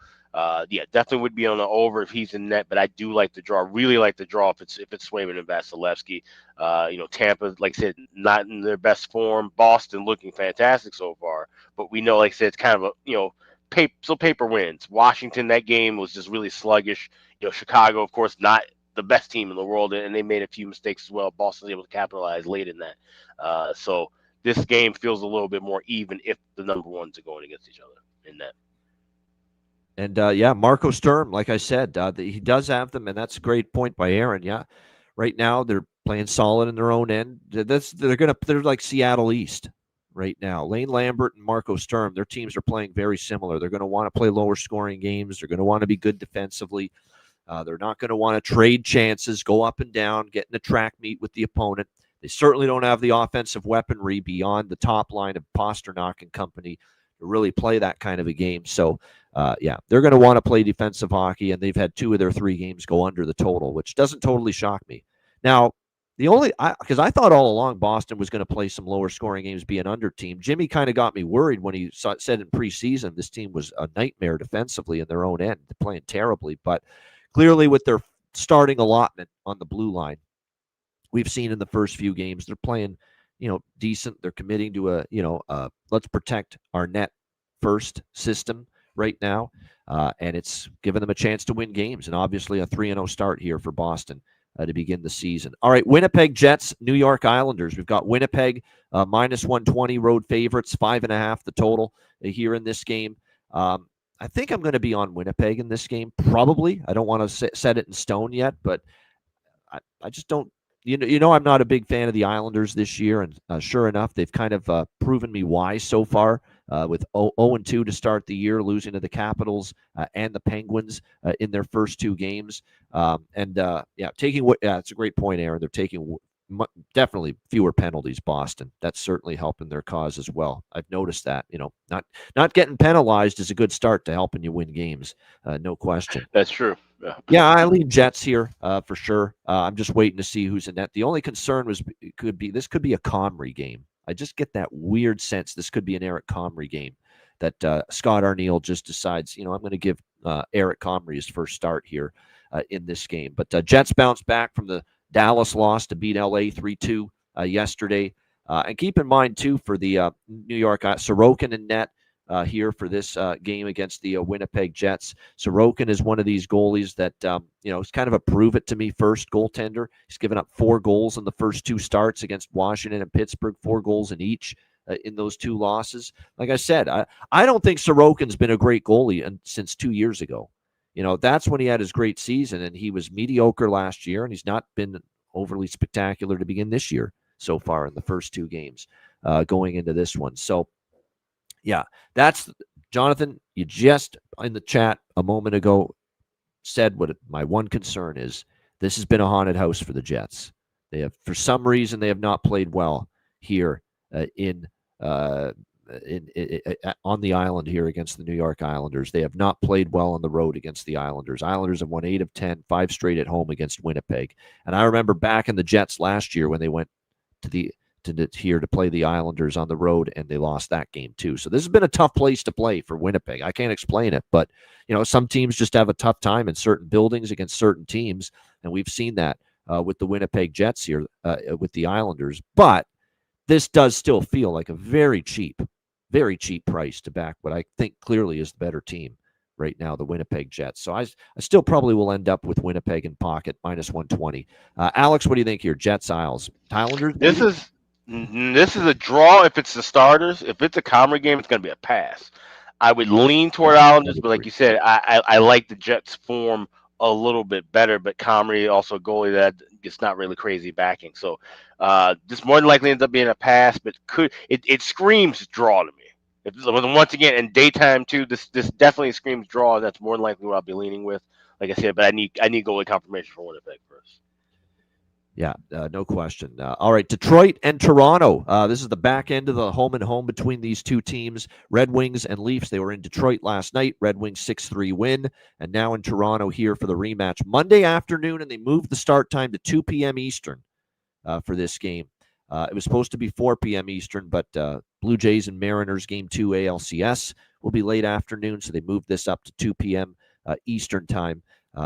Speaker 3: yeah, definitely would be on the over if he's in net. But I do like the draw. Really like the draw if it's Swayman and Vasilevsky. Tampa, like I said, not in their best form. Boston looking fantastic so far, but we know, like I said, it's kind of a paper wins. Washington, that game was just really sluggish. Chicago, of course, not the best team in the world, and they made a few mistakes as well. Boston was able to capitalize late in that. So this game feels a little bit more even if the number ones are going against each other in that.
Speaker 2: And yeah, Marco Sturm, like I said, he does have them, and that's a great point by Aaron. Yeah, right now they're playing solid in their own end. They're like Seattle East right now. Lane Lambert and Marco Sturm, their teams are playing very similar. They're going to want to play lower scoring games. They're going to want to be good defensively. They're not going to want to trade chances, go up and down, get in a track meet with the opponent. They certainly don't have the offensive weaponry beyond the top line of Pasternak and company to really play that kind of a game. So, yeah, they're going to want to play defensive hockey, and they've had 2 of their 3 games go under the total, which doesn't totally shock me. Now, because I thought all along Boston was going to play some lower scoring games, be an under team. Jimmy kind of got me worried when he said in preseason this team was a nightmare defensively in their own end. They're playing terribly, but clearly with their starting allotment on the blue line, we've seen in the first few games they're playing, decent. They're committing to a let's protect our net first system right now, and it's given them a chance to win games, and obviously a 3-0 start here for Boston to begin the season. All right, Winnipeg Jets, New York Islanders. We've got Winnipeg minus 120 road favorites, 5.5 the total here in this game. I think I'm going to be on Winnipeg in this game, probably. I don't want to set it in stone yet, but I just don't. I'm not a big fan of the Islanders this year, and sure enough, they've kind of proven me why so far. With 0-2 to start the year, losing to the Capitals and the Penguins in their first 2 games, it's a great point, Aaron. They're taking definitely fewer penalties. Boston, that's certainly helping their cause as well. I've noticed that. Not getting penalized is a good start to helping you win games. No question.
Speaker 3: That's true.
Speaker 2: Yeah, I lean Jets here for sure. I'm just waiting to see who's in net. The only concern could be a Comrie game. I just get that weird sense this could be an Eric Comrie game, that Scott Arniel just decides, I'm going to give Eric Comrie his first start here in this game. But Jets bounced back from the Dallas loss to beat LA 3-2 yesterday. And keep in mind, too, for the New York, Sorokin in net here for this game against the Winnipeg Jets. Sorokin is one of these goalies that, is kind of a prove it to me first goaltender. He's given up 4 goals in the first 2 starts against Washington and Pittsburgh, 4 goals in each in those 2 losses. Like I said, I don't think Sorokin's been a great goalie since 2 years ago. That's when he had his great season, and he was mediocre last year, and he's not been overly spectacular to begin this year so far in the first 2 games going into this one. So, yeah, that's Jonathan. You just in the chat a moment ago said what my one concern is. This has been a haunted house for the Jets. They have, for some reason, they have not played well here on the island here against the New York Islanders. They have not played well on the road against the Islanders. Islanders have won 8 of 10, 5 straight at home against Winnipeg. And I remember back in the Jets last year when they went here to play the Islanders on the road, and they lost that game too. So this has been a tough place to play for Winnipeg. I can't explain it, but some teams just have a tough time in certain buildings against certain teams, and we've seen that with the Winnipeg Jets here with the Islanders. But this does still feel like a very cheap price to back what I think clearly is the better team right now, the Winnipeg Jets. So I still probably will end up with Winnipeg in pocket, minus 120. Alex, what do you think here? Jets, Isles, Islanders?
Speaker 3: This is a draw if it's the starters. If it's a Comrie game, it's going to be a pass. I would lean toward Islanders, but like you said, I like the Jets' form a little bit better. But Comrie also a goalie that gets not really crazy backing. So this more than likely ends up being a pass, but it screams draw to me. Once again, in daytime too, this definitely screams draw. That's more than likely what I'll be leaning with. Like I said, but I need goalie confirmation for Winnipeg first.
Speaker 2: Yeah, no question. All right, Detroit and Toronto. This is the back end of the home and home between these 2 teams, Red Wings and Leafs. They were in Detroit last night. Red Wings 6-3 win, and now in Toronto here for the rematch Monday afternoon, and they moved the start time to 2 p.m. Eastern for this game. It was supposed to be 4 p.m. Eastern, but Blue Jays and Mariners Game 2 ALCS will be late afternoon, so they moved this up to 2 p.m. Eastern time.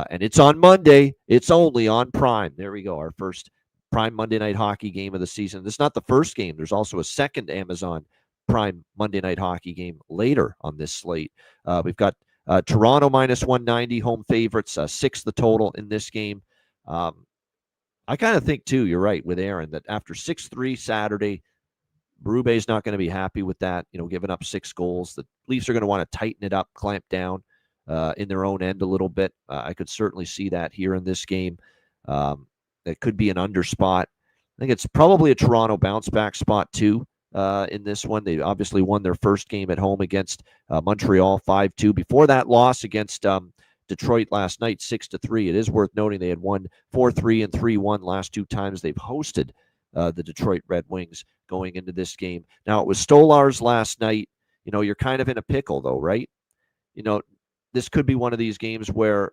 Speaker 2: And it's on Monday. It's only on Prime. There we go, our first Prime Monday Night Hockey game of the season. This is not the first game. There's also a second Amazon Prime Monday Night Hockey game later on this slate. We've got Toronto minus 190, home favorites, 6 the total in this game. I kind of think, too, you're right with Aaron, that after 6-3 Saturday, Berube's not going to be happy with that, giving up 6 goals. The Leafs are going to want to tighten it up, clamp down in their own end a little bit. I could certainly see that here in this game. That could be an under spot. I think it's probably a Toronto bounce back spot, too, in this one. They obviously won their first game at home against Montreal 5-2. Before that loss against Detroit last night, 6-3. It is worth noting they had won 4-3 and 3-1 last 2 times they've hosted the Detroit Red Wings going into this game. Now, it was Stolarz last night. You're kind of in a pickle, though, right? This could be one of these games where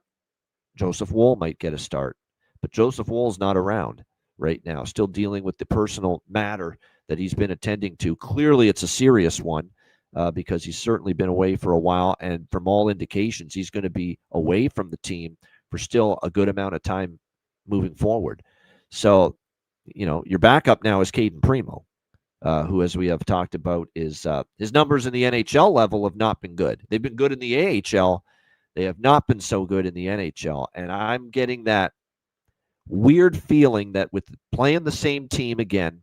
Speaker 2: Joseph Woll might get a start, but Joseph Woll's not around right now, still dealing with the personal matter that he's been attending to. Clearly, it's a serious one. Because he's certainly been away for a while, and from all indications, he's going to be away from the team for still a good amount of time moving forward. So, your backup now is Caden Primo, who, as we have talked about, is his numbers in the NHL level have not been good. They've been good in the AHL. They have not been so good in the NHL, and I'm getting that weird feeling that with playing the same team again,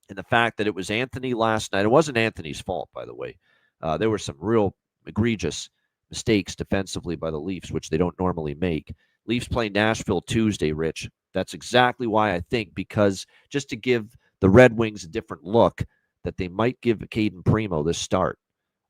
Speaker 2: and the fact that it was Anthony last night, it wasn't Anthony's fault, by the way. There were some real egregious mistakes defensively by the Leafs, which they don't normally make. Leafs play Nashville Tuesday, Rich. That's exactly why I think, because just to give the Red Wings a different look, that they might give Caden Primo this start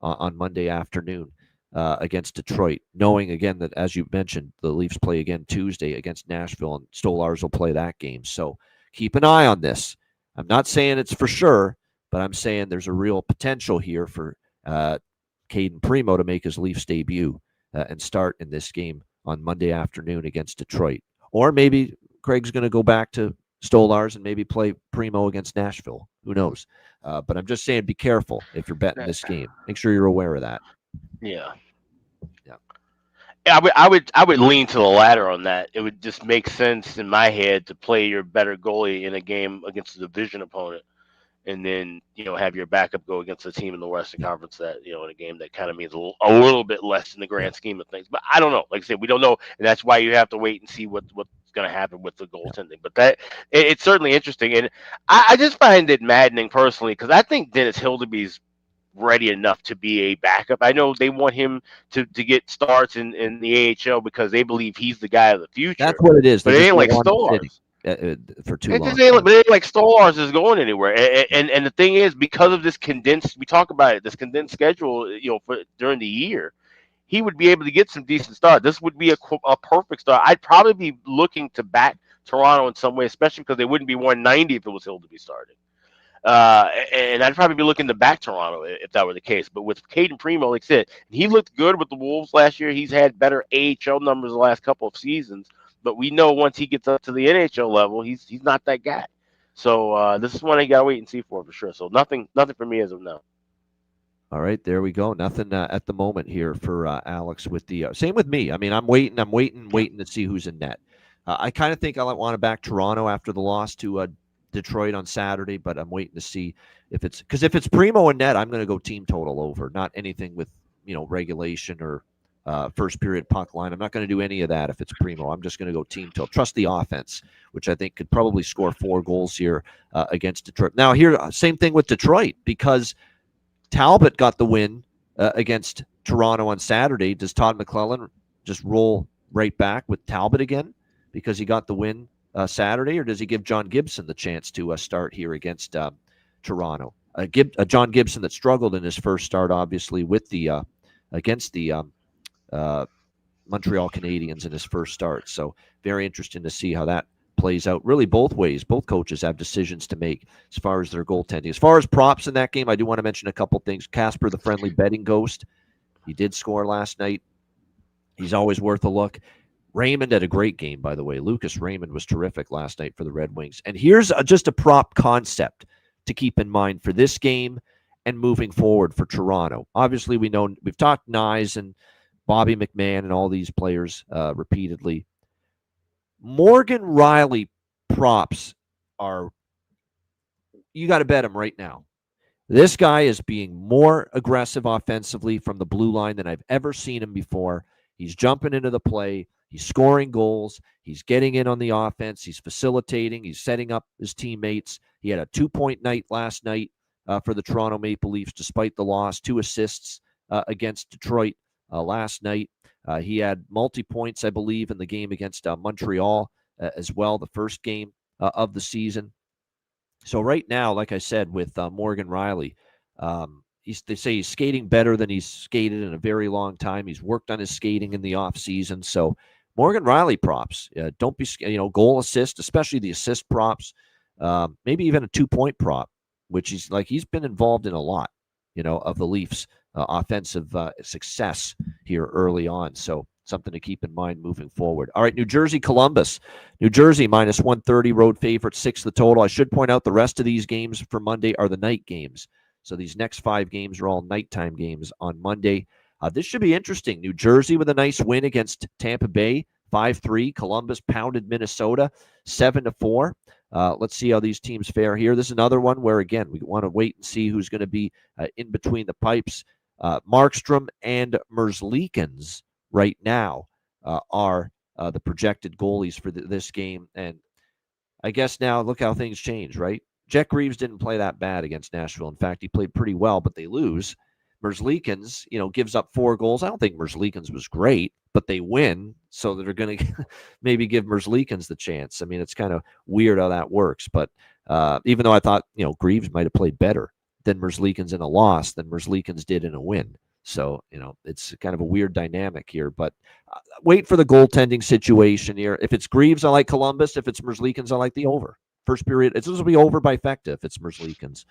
Speaker 2: on Monday afternoon against Detroit, knowing, again, that, as you mentioned, the Leafs play again Tuesday against Nashville, and Stolarz will play that game. So keep an eye on this. I'm not saying it's for sure, but I'm saying there's a real potential here for Caden Primo to make his Leafs debut and start in this game on Monday afternoon against Detroit. Or maybe Craig's going to go back to Stolarz and maybe play Primo against Nashville. Who knows? But I'm just saying, be careful if you're betting this game. Make sure you're aware of that.
Speaker 3: Yeah. I would lean to the latter on that. It would just make sense in my head to play your better goalie in a game against a division opponent, and then have your backup go against a team in the Western Conference that in a game that kind of means a little bit less in the grand scheme of things. But I don't know. Like I said, we don't know, and that's why you have to wait and see what's going to happen with the goaltending. But it's certainly interesting, and I just find it maddening personally, because I think Dennis Hildeby's ready enough to be a backup. I know they want him to get starts in the AHL because they believe he's the guy of the future.
Speaker 2: That's what it is.
Speaker 3: But it ain't like Stolarz.
Speaker 2: For too long.
Speaker 3: But it ain't like Stolarz is going anywhere. And the thing is, because of this condensed, we talk about it, this condensed schedule, during the year, he would be able to get some decent start. This would be a perfect start. I'd probably be looking to back Toronto in some way, especially because they wouldn't be 190 if it was Hildeby starting. And I'd probably be looking to back Toronto if that were the case. But with Caden Primo, like I said, he looked good with the Wolves last year. He's had better AHL numbers the last couple of seasons. But we know once he gets up to the NHL level, he's not that guy. So this is one I got to wait and see for sure. So nothing for me as of now.
Speaker 2: All right, there we go. Nothing at the moment here for Alex with the same with me. I mean, I'm waiting to see who's in net. I kind of think I want to back Toronto after the loss to Detroit on Saturday, but I'm waiting to see if it's Primo and net, I'm going to go team total over, not anything with regulation or first period puck line. I'm not going to do any of that if it's Primo. I'm just going to go team total. Trust the offense, which I think could probably score 4 goals here against Detroit. Now here, same thing with Detroit, because Talbot got the win against Toronto on Saturday. Does Todd McClellan just roll right back with Talbot again because he got the win Saturday, or does he give John Gibson the chance to start here against Toronto? John Gibson that struggled in his first start, obviously, with the against the Montreal Canadiens in his first start. So very interesting to see how that plays out. Really both ways. Both coaches have decisions to make as far as their goaltending. As far as props in that game, I do want to mention a couple things. Casper, the friendly betting ghost, he did score last night. He's always worth a look. Raymond had a great game, by the way. Lucas Raymond was terrific last night for the Red Wings. And here's just a prop concept to keep in mind for this game and moving forward for Toronto. Obviously, we know we've talked Nyes and Bobby McMahon and all these players repeatedly. Morgan Riley props are, you got to bet him right now. This guy is being more aggressive offensively from the blue line than I've ever seen him before. He's jumping into the play. He's scoring goals. He's getting in on the offense. He's facilitating. He's setting up his teammates. He had a 2-point night last night for the Toronto Maple Leafs, despite the loss. 2 assists against Detroit last night. He had multi-points, I believe, in the game against Montreal as well, the first game of the season. So right now, like I said, with Morgan Riley, they say he's skating better than he's skated in a very long time. He's worked on his skating in the offseason. So Morgan Riley props. Don't be, goal assist, especially the assist props. Maybe even a 2-point prop, which he's been involved in a lot, of the Leafs' offensive success here early on. So something to keep in mind moving forward. All right, New Jersey, Columbus. New Jersey minus 130, road favorite, 6 the total. I should point out the rest of these games for Monday are the night games. So these next 5 games are all nighttime games on Monday. This should be interesting. New Jersey with a nice win against Tampa Bay, 5-3. Columbus pounded Minnesota, 7-4. Let's see how these teams fare here. This is another one where, again, we want to wait and see who's going to be in between the pipes. Markstrom and Merzlikins right now are the projected goalies for this game. And I guess now look how things change, right? Jack Greaves didn't play that bad against Nashville. In fact, he played pretty well, but they lose. Merzlikins, gives up 4 goals. I don't think Merzlikins was great, but they win, so they're going to maybe give Merzlikins the chance. I mean, it's kind of weird how that works, but even though I thought, Greaves might have played better than Merzlikins in a loss than Merzlikins did in a win. So, it's kind of a weird dynamic here, but wait for the goaltending situation here. If it's Greaves, I like Columbus. If it's Merzlikins, I like the over. First period, it's supposed to be over by Fecta if it's Merzlikins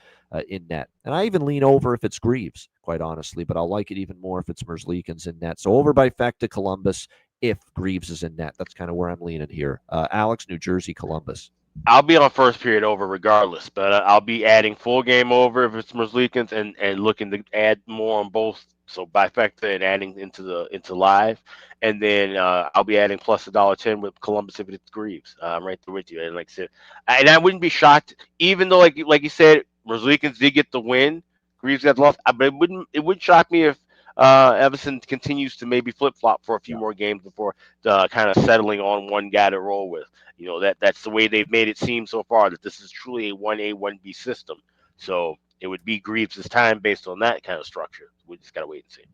Speaker 2: in net. And I even lean over if it's Greaves, quite honestly, but I'll like it even more if it's Merzlikins in net. So over by Fecta, Columbus, if Greaves is in net. That's kind of where I'm leaning here. Alex, New Jersey, Columbus.
Speaker 3: I'll be on first period over regardless, but I'll be adding full game over if it's Merzlikins and looking to add more on both. So bifecta and adding into live, and then I'll be adding plus $1.10 with Columbus if it's Greaves. I'm right there with you, and like I said, and I wouldn't be shocked, even though like you said, Merzlikins did get the win, Greaves got lost. But it would shock me if Everson continues to maybe flip flop for a few more games before kind of settling on one guy to roll with. That's the way they've made it seem so far, that this is truly a 1A 1B system. So it would be Greaves' time based on that kind of structure. We just got to wait and see.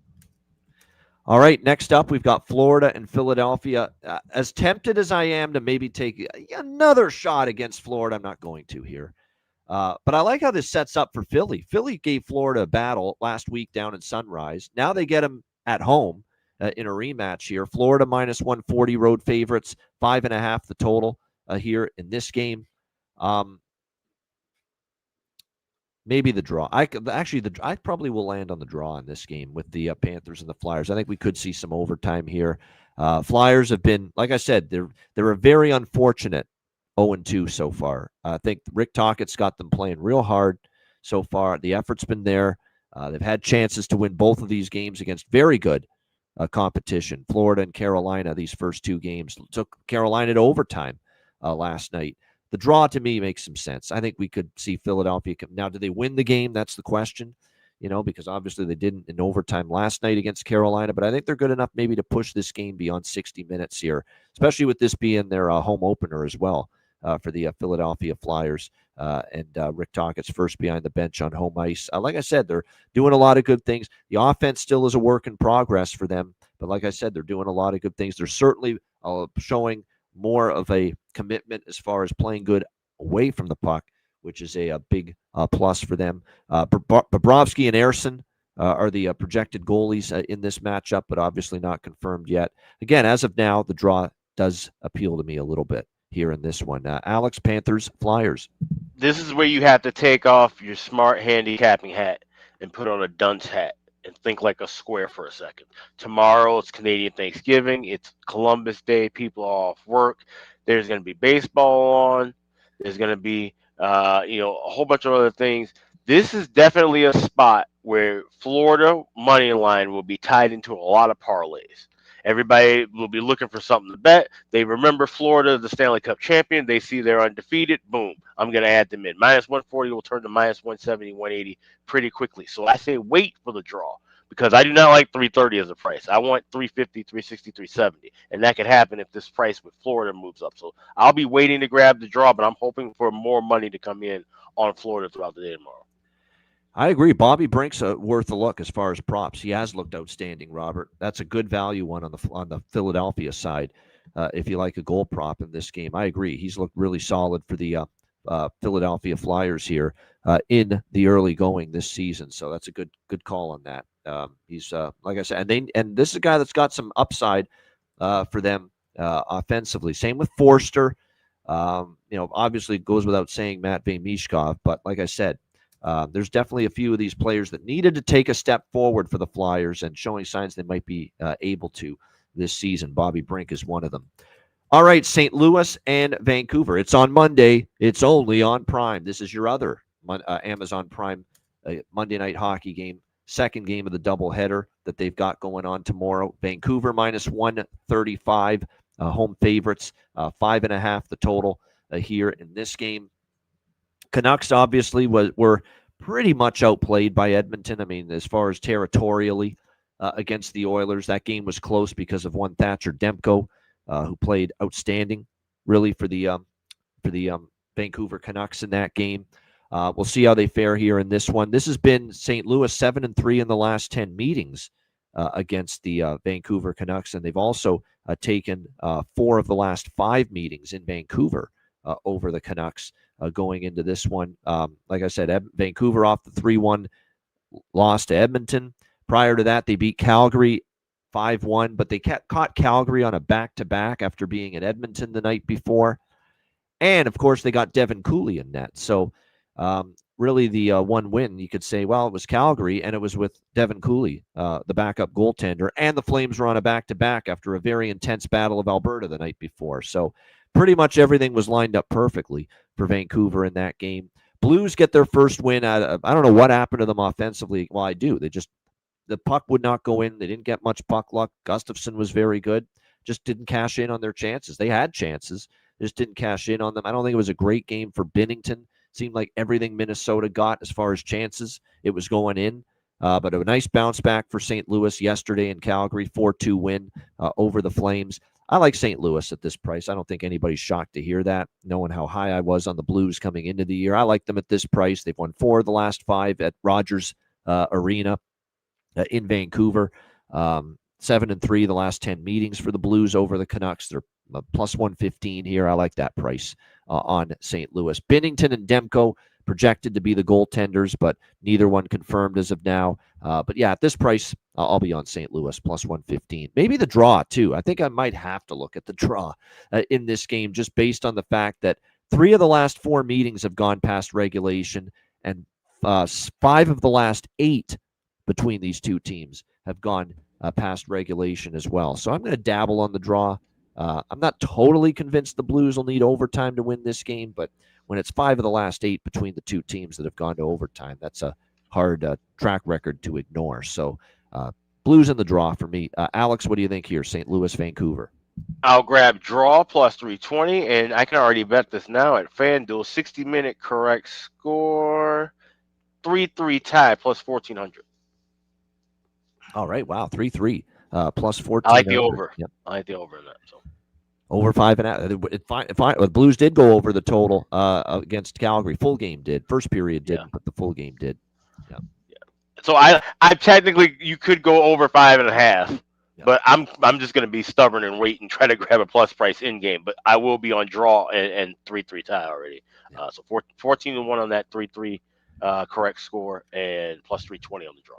Speaker 2: All right, next up, we've got Florida and Philadelphia. As tempted as I am to maybe take another shot against Florida, I'm not going to here. But I like how this sets up for Philly. Philly gave Florida a battle last week down in Sunrise. Now they get them at home in a rematch here. Florida minus 140, road favorites, 5.5 the total here in this game. Maybe the draw. I probably will land on the draw in this game with the Panthers and the Flyers. I think we could see some overtime here. Flyers have been, like I said, they're a very unfortunate 0-2 so far. I think Rick Tockett's got them playing real hard so far. The effort's been there. They've had chances to win both of these games against very good competition. Florida and Carolina, these first 2 games. Took Carolina to overtime last night. The draw to me makes some sense. I think we could see Philadelphia come. Now, do they win the game? That's the question, because obviously they didn't in overtime last night against Carolina, but I think they're good enough maybe to push this game beyond 60 minutes here, especially with this being their home opener as well for the Philadelphia Flyers and Rick Tockett's first behind the bench on home ice. Like I said, they're doing a lot of good things. The offense still is a work in progress for them, but like I said, they're doing a lot of good things. They're certainly showing more of a commitment as far as playing good away from the puck, which is a big plus for them. Bobrovsky and Ersson are the projected goalies in this matchup, but obviously not confirmed yet. Again, as of now, the draw does appeal to me a little bit here in this one. Alex, Panthers, Flyers.
Speaker 3: This is where you have to take off your smart handicapping hat and put on a dunce hat and think like a square for a second. Tomorrow it's Canadian Thanksgiving. It's Columbus Day. People are off work. There's going to be baseball on. There's going to be, a whole bunch of other things. This is definitely a spot where Florida money line will be tied into a lot of parlays. Everybody will be looking for something to bet. They remember Florida, the Stanley Cup champion. They see they're undefeated. Boom. I'm going to add them in. Minus 140 will turn to minus 170, 180 pretty quickly. So I say wait for the draw because I do not like 330 as a price. I want 350, 360, 370. And that could happen if this price with Florida moves up. So I'll be waiting to grab the draw, but I'm hoping for more money to come in on Florida throughout the day tomorrow.
Speaker 2: I agree. Bobby Brink's worth a look as far as props. He has looked outstanding, Robert. That's a good value one on the Philadelphia side. If you like a goal prop in this game, I agree. He's looked really solid for the Philadelphia Flyers here in the early going this season. So that's a good call on that. He's like I said, and this is a guy that's got some upside for them offensively. Same with Forster. Obviously it goes without saying Matvei Mishkov, but like I said, there's definitely a few of these players that needed to take a step forward for the Flyers and showing signs they might be able to this season. Bobby Brink is one of them. All right, St. Louis and Vancouver. It's on Monday. It's only on Prime. This is your other Amazon Prime Monday night hockey game. Second game of the doubleheader that they've got going on tomorrow. Vancouver minus 135, home favorites, 5.5 the total here in this game. Canucks obviously were pretty much outplayed by Edmonton. I mean, as far as territorially against the Oilers, that game was close because of one Thatcher Demko, who played outstanding, really for the Vancouver Canucks in that game. We'll see how they fare here in this one. This has been St. Louis 7-3 in the last 10 meetings against the Vancouver Canucks, and they've also taken 4 of the last 5 meetings in Vancouver over the Canucks. Going into this one. Like I said, Vancouver off the 3-1 loss to Edmonton. Prior to that, they beat Calgary 5-1, but they caught Calgary on a back-to-back after being at Edmonton the night before. And, of course, they got Devin Cooley in net. So, really the one win, you could say, well, it was Calgary, and it was with Devin Cooley, the backup goaltender, and the Flames were on a back-to-back after a very intense battle of Alberta the night before. So, pretty much everything was lined up perfectly for Vancouver in that game. Blues get their first win out of, I don't know what happened to them offensively. Well, I do. The puck would not go in. They didn't get much puck luck. Gustafsson was very good. Just didn't cash in on their chances. They had chances. Just didn't cash in on them. I don't think it was a great game for Binnington. Seemed like everything Minnesota got as far as chances, it was going in. But a nice bounce back for St. Louis yesterday in Calgary, 4-2 win over the Flames. I like St. Louis at this price. I don't think anybody's shocked to hear that, knowing how high I was on the Blues coming into the year. I like them at this price. They've won 4 of the last 5 at Rogers Arena in Vancouver. 7-3 the last 10 meetings for the Blues over the Canucks. They're plus 115 here. I like that price on St. Louis. Binnington and Demko projected to be the goaltenders, but neither one confirmed as of now. But yeah, at this price, I'll be on St. Louis plus 115. Maybe the draw too. I think I might have to look at the draw in this game just based on the fact that 3 of the last 4 meetings have gone past regulation, and 5 of the last 8 between these two teams have gone past regulation as well. So I'm going to dabble on the draw. I'm not totally convinced the Blues will need overtime to win this game, but when it's 5 of the last 8 between the two teams that have gone to overtime, that's a hard track record to ignore. So Blues in the draw for me. Alex, what do you think here? St. Louis, Vancouver.
Speaker 3: I'll grab draw plus 320, and I can already bet this now at FanDuel. 60-minute correct score, 3-3 tie plus 1,400.
Speaker 2: All right, wow, 3-3 plus 14.
Speaker 3: I like the over.
Speaker 2: Yep.
Speaker 3: I like the over in that. So.
Speaker 2: Over 5.5. The Blues did go over the total against Calgary. Full game did. First period didn't, but the full game did. Yeah.
Speaker 3: So I technically you could go over 5.5, but I'm just going to be stubborn and wait and try to grab a plus price in game. But I will be on draw and 3-3 tie already. So 14-1 on that 3-3 correct score and plus 320 on the draw.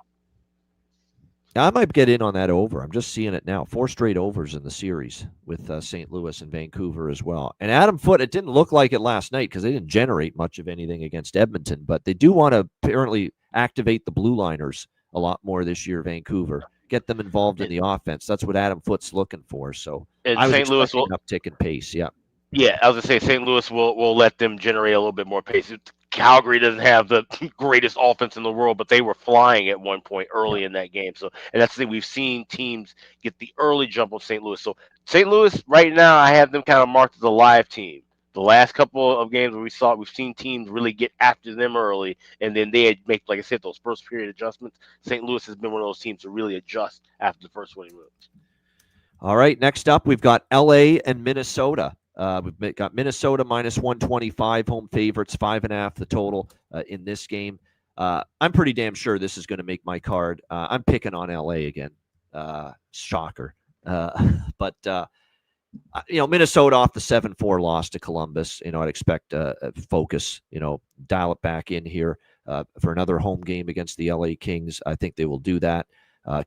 Speaker 2: I might get in on that over. I'm just seeing it now. 4 straight overs in the series with St. Louis and Vancouver as well. And Adam Foote, it didn't look like it last night because they didn't generate much of anything against Edmonton, but they do want to apparently activate the blue liners a lot more this year, Vancouver. Get them involved in the offense. That's what Adam Foote's looking for. So
Speaker 3: And
Speaker 2: I was
Speaker 3: St. Louis
Speaker 2: expecting
Speaker 3: will.
Speaker 2: an uptick in pace. Yeah.
Speaker 3: Yeah, I was gonna say St. Louis will let them generate a little bit more pace. Calgary doesn't have the greatest offense in the world, but they were flying at one point
Speaker 2: Yeah.
Speaker 3: early in that game. So, and that's the thing, we've seen teams get the early jump on St. Louis. So St. Louis right now, I have them kind of marked as a live team. The last couple of games where we've seen teams really get after them early, and then they had make, like I said, those first period adjustments. St. Louis has been one of those teams to really adjust after the first 20 minutes.
Speaker 2: All right. Next up, we've got LA and Minnesota. We've got Minnesota minus 125, home favorites, 5.5 the total in this game. I'm pretty damn sure this is going to make my card. I'm picking on LA again. Shocker. But Minnesota off the 7-4 loss to Columbus. I'd expect focus, dial it back in here for another home game against the LA Kings. I think they will do that.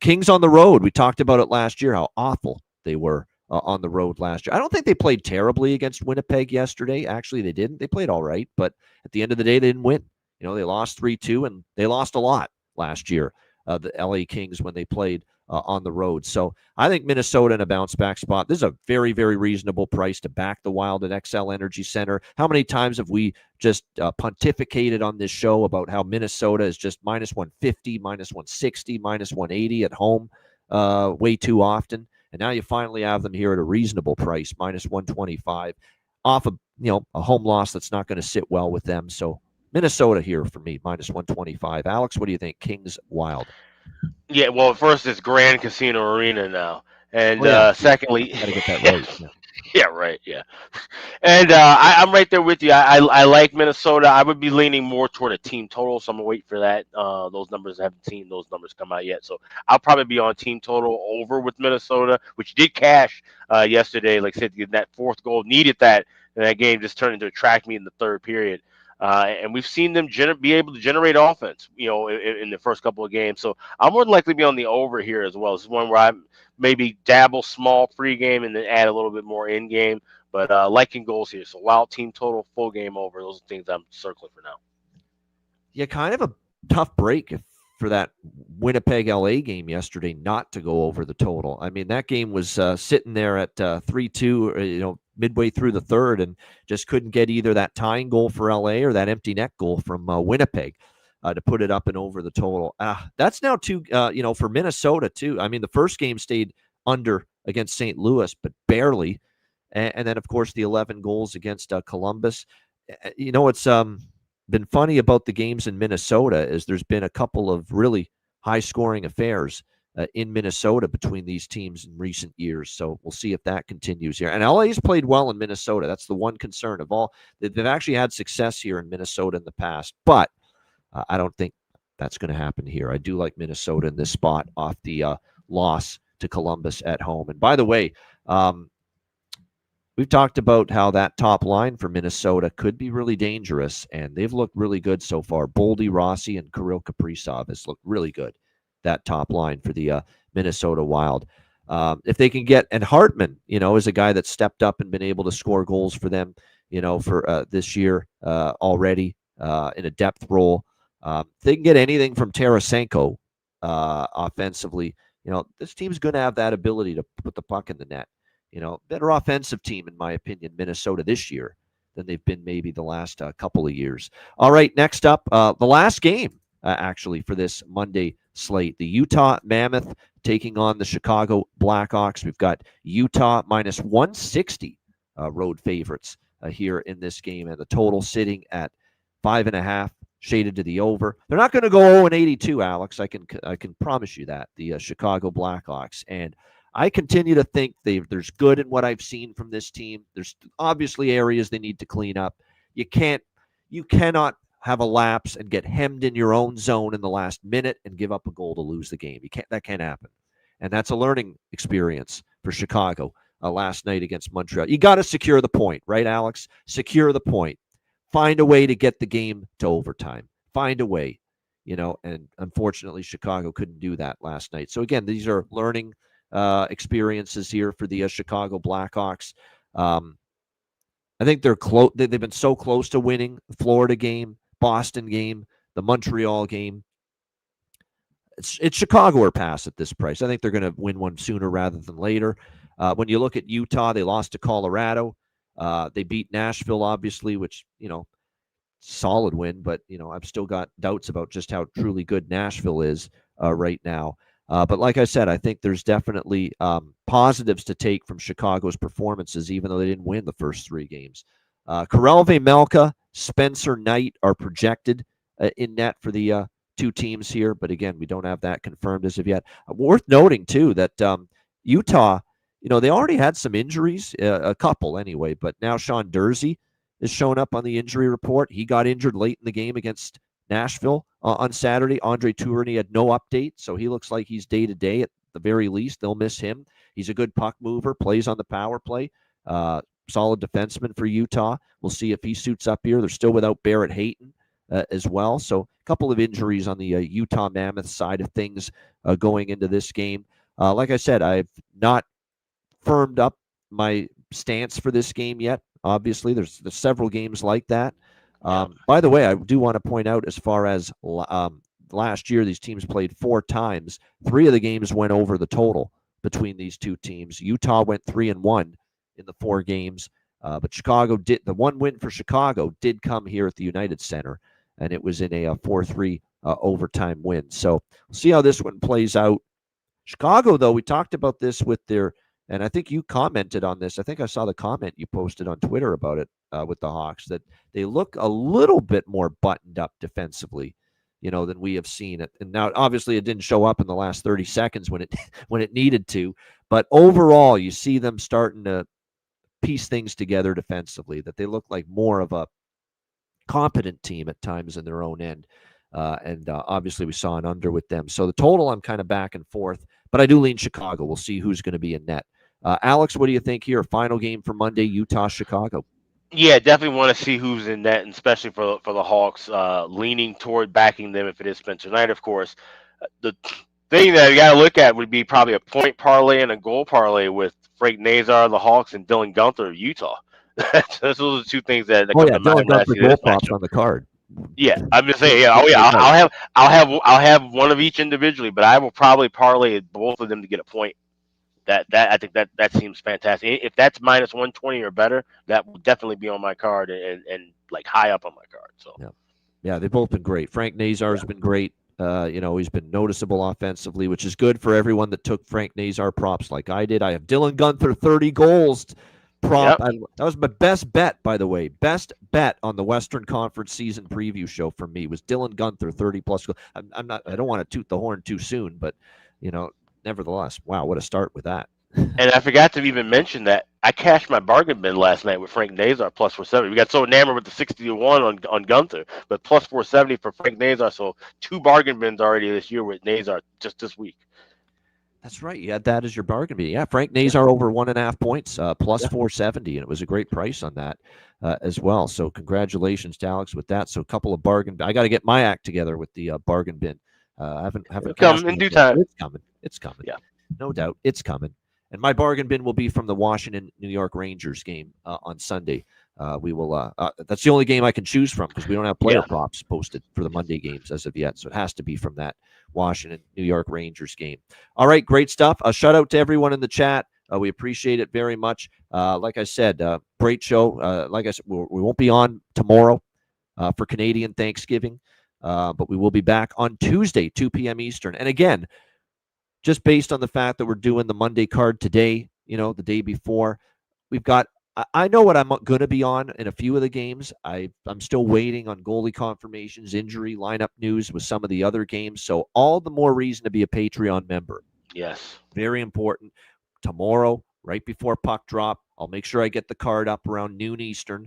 Speaker 2: Kings on the road. We talked about it last year, how awful they were on the road last year. I don't think they played terribly against Winnipeg yesterday. Actually, they didn't. They played all right, but at the end of the day, they didn't win. They lost 3-2, and they lost a lot last year, the LA Kings, when they played on the road. So I think Minnesota in a bounce back spot. This is a very, very reasonable price to back the Wild at XL Energy Center. How many times have we just pontificated on this show about how Minnesota is just minus 150, minus 160, minus 180 at home way too often? And now you finally have them here at a reasonable price, minus 125, off of a home loss that's not going to sit well with them. So Minnesota here for me, minus 125. Alex, what do you think? Kings Wild.
Speaker 3: Yeah, well, first it's Grand Casino Arena now, and
Speaker 2: Oh yeah,
Speaker 3: secondly,
Speaker 2: got to get that right. Yeah.
Speaker 3: yeah, right, yeah, and I'm right there with you. I like Minnesota. I would be leaning more toward a team total, so I'm gonna wait for that. Those numbers, I haven't seen those numbers come out yet, so I'll probably be on team total over with Minnesota, which did cash yesterday. Like I said, that fourth goal needed that, and that game just turned into a track meet in the third period. And we've seen them be able to generate offense, in the first couple of games. So I'm more than likely to be on the over here as well. This is one where I maybe dabble small pre-game and then add a little bit more in-game. But liking goals here. So Wild team total, full game over. Those are things I'm circling for now.
Speaker 2: Yeah, kind of a tough break for that Winnipeg LA game yesterday not to go over the total. I mean, that game was sitting there at 3-2, midway through the third, and just couldn't get either that tying goal for LA or that empty net goal from Winnipeg to put it up and over the total. That's now two, for Minnesota too. I mean, the first game stayed under against St. Louis, but barely. And then, of course, the 11 goals against Columbus. It's been funny about the games in Minnesota is there's been a couple of really high-scoring affairs in Minnesota between these teams in recent years. So we'll see if that continues here. And LA's played well in Minnesota. That's the one concern of all. They've actually had success here in Minnesota in the past, but I don't think that's going to happen here. I do like Minnesota in this spot off the loss to Columbus at home. And by the way, we've talked about how that top line for Minnesota could be really dangerous, and they've looked really good so far. Boldy, Rossi, and Kirill Kaprizov has looked really good, that top line for the Minnesota Wild. If they can get, and Hartman, is a guy that stepped up and been able to score goals for them, for this year already in a depth role. If they can get anything from Tarasenko offensively, this team's going to have that ability to put the puck in the net. Better offensive team, in my opinion, Minnesota this year than they've been maybe the last couple of years. All right, next up, the last game, actually, for this Monday slate. The Utah Mammoth taking on the Chicago Blackhawks. We've got Utah minus 160 road favorites here in this game, and the total sitting at 5.5, shaded to the over. They're not going to go 0-82, Alex. I can promise you that, the Chicago Blackhawks. And I continue to think there's good in what I've seen from this team. There's obviously areas they need to clean up. You cannot have a lapse and get hemmed in your own zone in the last minute and give up a goal to lose the game. That can't happen. And that's a learning experience for Chicago last night against Montreal. You got to secure the point, right, Alex? Secure the point. Find a way to get the game to overtime. Find a way, and unfortunately Chicago couldn't do that last night. So again, these are learning experiences here for the Chicago Blackhawks. I think they're close. They've been so close to winning the Florida game, Boston game, the Montreal game. it's Chicago or pass at this price. I think they're going to win one sooner rather than later. When you look at Utah, they lost to Colorado. They beat Nashville, obviously, which, solid win, but, I've still got doubts about just how truly good Nashville is right now. But like I said, I think there's definitely positives to take from Chicago's performances, even though they didn't win the first 3 games. Karel Vejmelka, Spencer Knight are projected in net for the 2 teams here, but again, we don't have that confirmed as of yet. Worth noting, too, that Utah, they already had some injuries, a couple anyway, but now Sean Durzi is showing up on the injury report. He got injured late in the game against Nashville on Saturday. Andre Tourigny had no update, so he looks like he's day-to-day at the very least. They'll miss him. He's a good puck mover, plays on the power play. Solid defenseman for Utah. We'll see if he suits up here. They're still without Barrett Hayton as well. So a couple of injuries on the Utah Mammoth side of things going into this game. Like I said, I've not firmed up my stance for this game yet. Obviously, there's several games like that. By the way, I do want to point out, as far as last year, these teams played 4 times. 3 of the games went over the total between these 2 teams. Utah went 3-1 in the 4 games, but Chicago did. The one win for Chicago did come here at the United Center, and it was in a 4-3 overtime win. So we'll see how this one plays out. Chicago, though, we talked about this with their, and I think you commented on this. I think I saw the comment you posted on Twitter about it with the Hawks, that they look a little bit more buttoned up defensively, than we have seen it. And now, obviously, it didn't show up in the last 30 seconds when it needed to. But overall, you see them starting to piece things together defensively, that they look like more of a competent team at times in their own end. And obviously, we saw an under with them. So the total, I'm kind of back and forth, but I do lean Chicago. We'll see who's going to be in net. Alex, what do you think here? Final game for Monday, Utah-Chicago.
Speaker 3: Yeah, definitely want to see who's in net, and especially for the Hawks, leaning toward backing them if it is Spencer Knight, of course. The thing that you got to look at would be probably a point parlay and a goal parlay with Frank Nazar, the Hawks, and Dylan Guenther of Utah. Those are the 2 things that come to mind when I see this
Speaker 2: matchup on the card.
Speaker 3: Yeah, I'm just saying. Yeah, I'll have one of each individually, but I will probably parlay both of them to get a point. That I think that seems fantastic. If that's minus 120 or better, that will definitely be on my card and like high up on my card. So
Speaker 2: yeah, they've both been great. Frank Nazar's been great. He's been noticeable offensively, which is good for everyone that took Frank Nazar props like I did. I have Dylan Guenther 30 goals prop. Yep. That was my best bet, by the way. Best bet on the Western Conference season preview show for me was Dylan Guenther 30 plus goals. I don't want to toot the horn too soon, but nevertheless, wow, what a start with that.
Speaker 3: And I forgot to even mention that I cashed my bargain bin last night with Frank Nazar plus 470. We got so enamored with the 60-1 on Guenther, but plus 470 for Frank Nazar. So 2 bargain bins already this year with Nazar just this week.
Speaker 2: That's right. You had that as your bargain bin. Yeah, Frank Nazar over 1.5 points, plus 470, and it was a great price on that as well. So congratulations to Alex with that. So a couple of bargain. I got to get my act together with the bargain bin. Haven't
Speaker 3: come in due time.
Speaker 2: It's coming.
Speaker 3: Yeah,
Speaker 2: no doubt, it's coming. And my bargain bin will be from the Washington New York Rangers game on Sunday. We will. That's the only game I can choose from because we don't have player props posted for the Monday games as of yet. So it has to be from that Washington New York Rangers game. All right, great stuff. A shout out to everyone in the chat. We appreciate it very much. Like I said, great show. Like I said, we won't be on tomorrow for Canadian Thanksgiving, but we will be back on Tuesday, 2 p.m. Eastern. And again, just based on the fact that we're doing the Monday card today, the day before, we've got, I know what I'm going to be on in a few of the games. I'm still waiting on goalie confirmations, injury, lineup news with some of the other games. So all the more reason to be a Patreon member.
Speaker 3: Yes.
Speaker 2: Very important. Tomorrow, right before puck drop, I'll make sure I get the card up around noon Eastern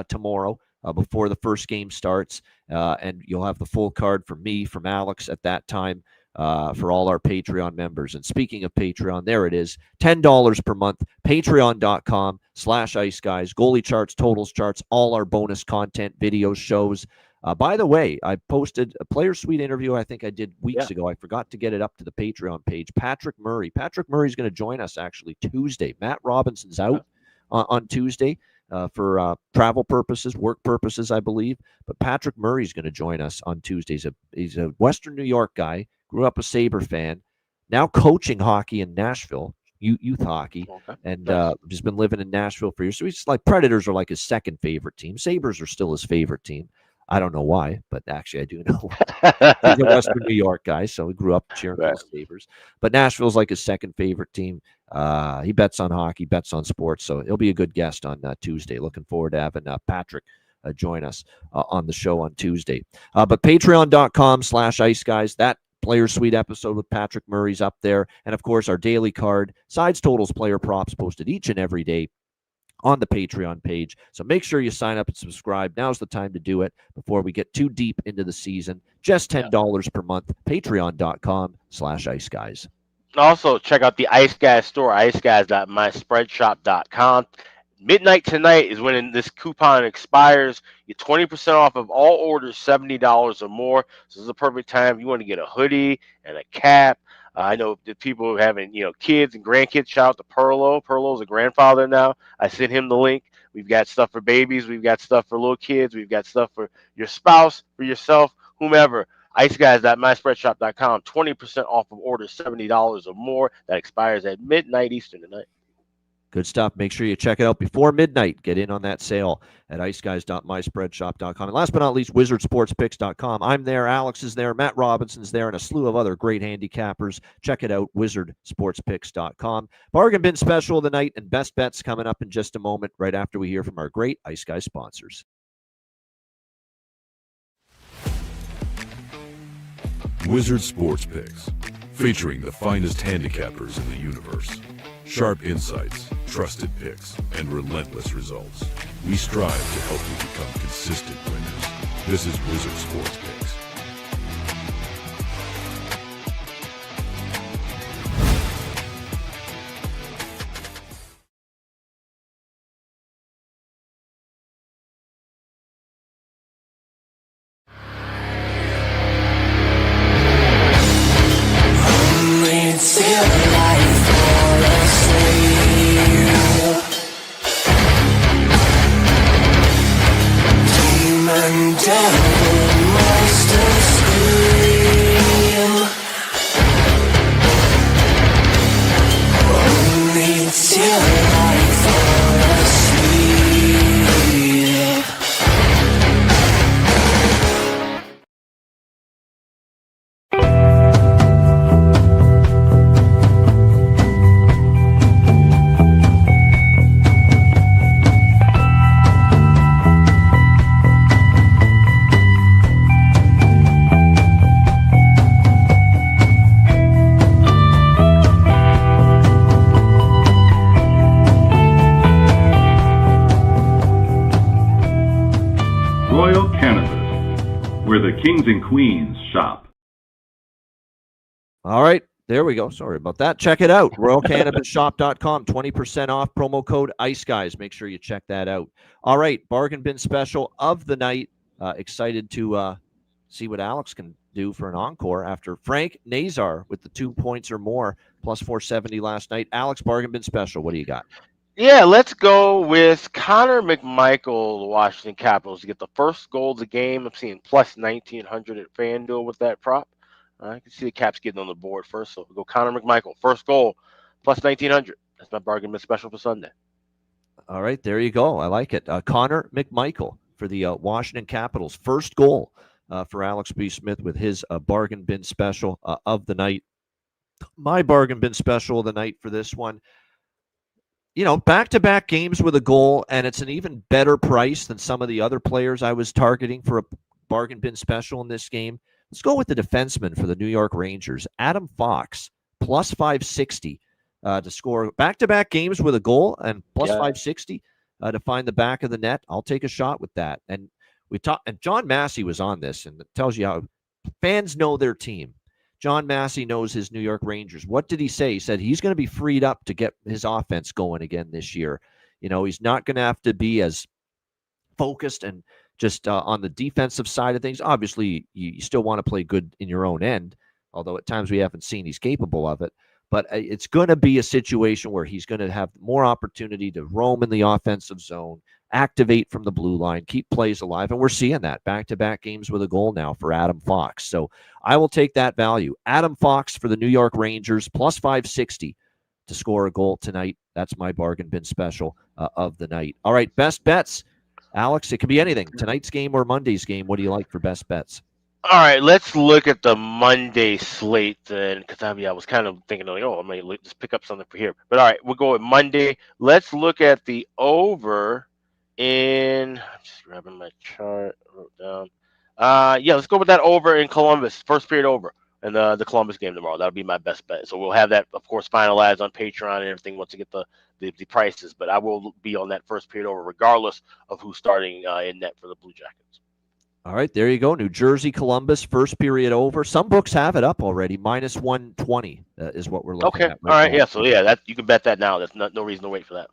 Speaker 2: tomorrow before the first game starts. And you'll have the full card from me, from Alex at that time. For all our Patreon members. And speaking of Patreon, there it is, $10 per month, patreon.com/Ice Guys, goalie charts, totals charts, all our bonus content, videos, shows. By the way, I posted a Player Suite interview I think I did weeks ago. I forgot to get it up to the Patreon page. Patrick Murray's going to join us actually Tuesday. Matt Robinson's out on Tuesday. for travel purposes, work purposes, I believe. But Patrick Murray's going to join us on Tuesday. He's a Western New York guy, grew up a Sabre fan, now coaching hockey in Nashville, youth hockey, and he's been living in Nashville for years. So he's like, Predators are like his second favorite team. Sabres are still his favorite team. I don't know why, but actually I do know why. He's a Western New York guy, so he grew up cheering for the Sabres. But Nashville's like his second favorite team. He bets on hockey, bets on sports, so he'll be a good guest on Tuesday. Looking forward to having Patrick join us on the show on Tuesday. But patreon.com/Ice Guys, that Player Suite episode with Patrick Murray's up there. And, of course, our daily card, sides, totals, player props posted each and every day on the Patreon page. So make sure you sign up and subscribe. Now's the time to do it before we get too deep into the season. Just $10 per month. Patreon.com/Ice Guys.
Speaker 3: Also, check out the Ice Guys store, iceguys.myspreadshop.com. Midnight tonight is when this coupon expires. You 20% off of all orders, $70 or more. So this is the perfect time. You want to get a hoodie and a cap. I know the people who having, kids and grandkids. Shout out to Perlo. Perlo's a grandfather now. I sent him the link. We've got stuff for babies. We've got stuff for little kids. We've got stuff for your spouse, for yourself, whomever. iceguys.myspreadshop.com. 20% off of orders, $70 or more. That expires at midnight Eastern tonight.
Speaker 2: Good stuff. Make sure you check it out before midnight. Get in on that sale at iceguys.myspreadshop.com. And last but not least, wizardsportspicks.com. I'm there. Alex is there. Matt Robinson's there, and a slew of other great handicappers. Check it out, wizardsportspicks.com. Bargain bin special of the night and best bets coming up in just a moment, right after we hear from our great Ice Guys sponsors.
Speaker 4: Wizard Sports Picks, featuring the finest handicappers in the universe. Sharp insights, trusted picks, and relentless results. We strive to help you become consistent winners. This is Wizard Sports Picks.
Speaker 5: Kings and queens shop.
Speaker 2: All right, there we go. Sorry about that. Check it out, royalcannabisshop.com, 20% off, promo code Ice Guys. Make sure you check that out. All right, bargain bin special of the night. Excited to see what Alex can do for an encore after Frank Nazar with the 2 points or more, plus 470 last night. Alex, bargain bin special. What do you got?
Speaker 3: Yeah, let's go with Connor McMichael, the Washington Capitals, to get the first goal of the game. I'm seeing plus 1,900 at FanDuel with that prop. I can see the Caps getting on the board first, so we'll go Connor McMichael, first goal, plus 1,900. That's my bargain bin special for Sunday.
Speaker 2: All right, there you go. I like it. Connor McMichael for the Washington Capitals, first goal for Alex B. Smith with his bargain bin special of the night. My bargain bin special of the night for this one, back-to-back games with a goal, and it's an even better price than some of the other players I was targeting for a bargain bin special in this game. Let's go with the defenseman for the New York Rangers, Adam Fox, plus 560 to score back-to-back games with a goal and plus 560 to find the back of the net. I'll take a shot with that. And and John Massey was on this, and it tells you how fans know their team. John Massey knows his New York Rangers. What did he say? He said he's going to be freed up to get his offense going again this year. He's not going to have to be as focused and just on the defensive side of things. Obviously, you still want to play good in your own end, although at times we haven't seen he's capable of it. But it's going to be a situation where he's going to have more opportunity to roam in the offensive zone, activate from the blue line, keep plays alive. And we're seeing that back-to-back games with a goal now for Adam Fox. So I will take that value. Adam Fox for the New York Rangers, plus 560 to score a goal tonight. That's my bargain bin special of the night. All right, best bets. Alex, it could be anything. Tonight's game or Monday's game. What do you like for best bets?
Speaker 3: All right, let's look at the Monday slate then, because I was kind of thinking like, oh, I may just pick up something for here. But all right, we'll go with Monday. Let's look at the over in. I'm just grabbing my chart. Wrote down. Yeah, let's go with that over in Columbus. First period over, and the Columbus game tomorrow. That'll be my best bet. So we'll have that, of course, finalized on Patreon and everything once we get the prices. But I will be on that first period over, regardless of who's starting in net for the Blue Jackets.
Speaker 2: All right, there you go. New Jersey, Columbus, first period over. Some books have it up already. Minus 120 is what we're looking at.
Speaker 3: All right, now. Yeah. So yeah, that you can bet that now. There's no reason to wait for that.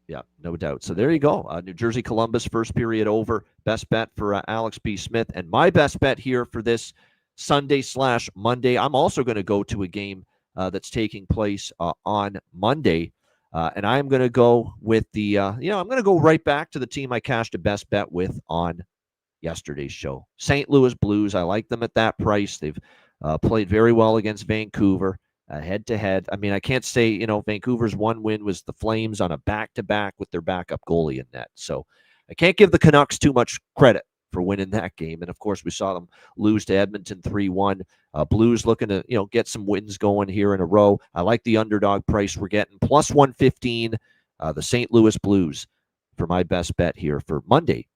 Speaker 2: Yeah, no doubt. So there you go. New Jersey, Columbus, first period over. Best bet for Alex B. Smith. And my best bet here for this Sunday/Monday, I'm also going to go to a game that's taking place on Monday. And I'm going to go with the, I'm going to go right back to the team I cashed a best bet with on yesterday's show. St. Louis Blues. I like them at that price. They've played very well against Vancouver head-to-head. I mean, I can't say, Vancouver's one win was the Flames on a back-to-back with their backup goalie in net. So I can't give the Canucks too much credit for winning that game. And, of course, we saw them lose to Edmonton 3-1. Blues looking to, get some wins going here in a row. I like the underdog price we're getting. Plus 115, the St. Louis Blues for my best bet here for Monday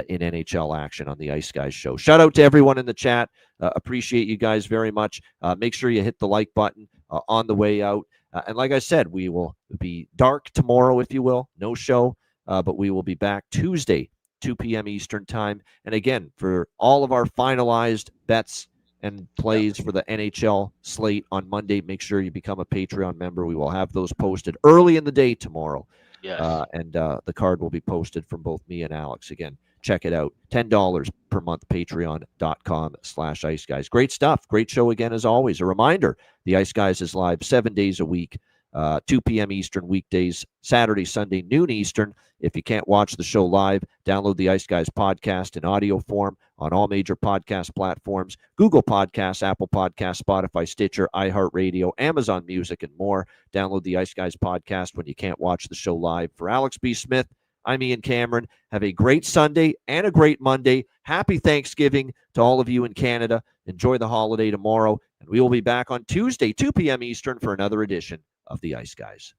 Speaker 2: in NHL action on the Ice Guys show. Shout out to everyone in the chat. Appreciate you guys very much. Make sure you hit the like button on the way out. And like I said, we will be dark tomorrow, if you will. No show, but we will be back Tuesday, 2 p.m. Eastern time. And again, for all of our finalized bets and plays for the NHL slate on Monday, make sure you become a Patreon member. We will have those posted early in the day tomorrow.
Speaker 3: Yes.
Speaker 2: And the card will be posted from both me and Alex. Again, check it out. $10 per month, patreon.com/Ice Guys. Great stuff. Great show again, as always. A reminder, the Ice Guys is live 7 days a week, 2 p.m. Eastern weekdays, Saturday, Sunday, noon Eastern. If you can't watch the show live, download the Ice Guys podcast in audio form on all major podcast platforms, Google Podcasts, Apple Podcasts, Spotify, Stitcher, iHeartRadio, Amazon Music, and more. Download the Ice Guys podcast when you can't watch the show live. For Alex B. Smith, I'm Ian Cameron. Have a great Sunday and a great Monday. Happy Thanksgiving to all of you in Canada. Enjoy the holiday tomorrow, and we will be back on Tuesday, 2 p.m. Eastern for another edition of the Ice Guys.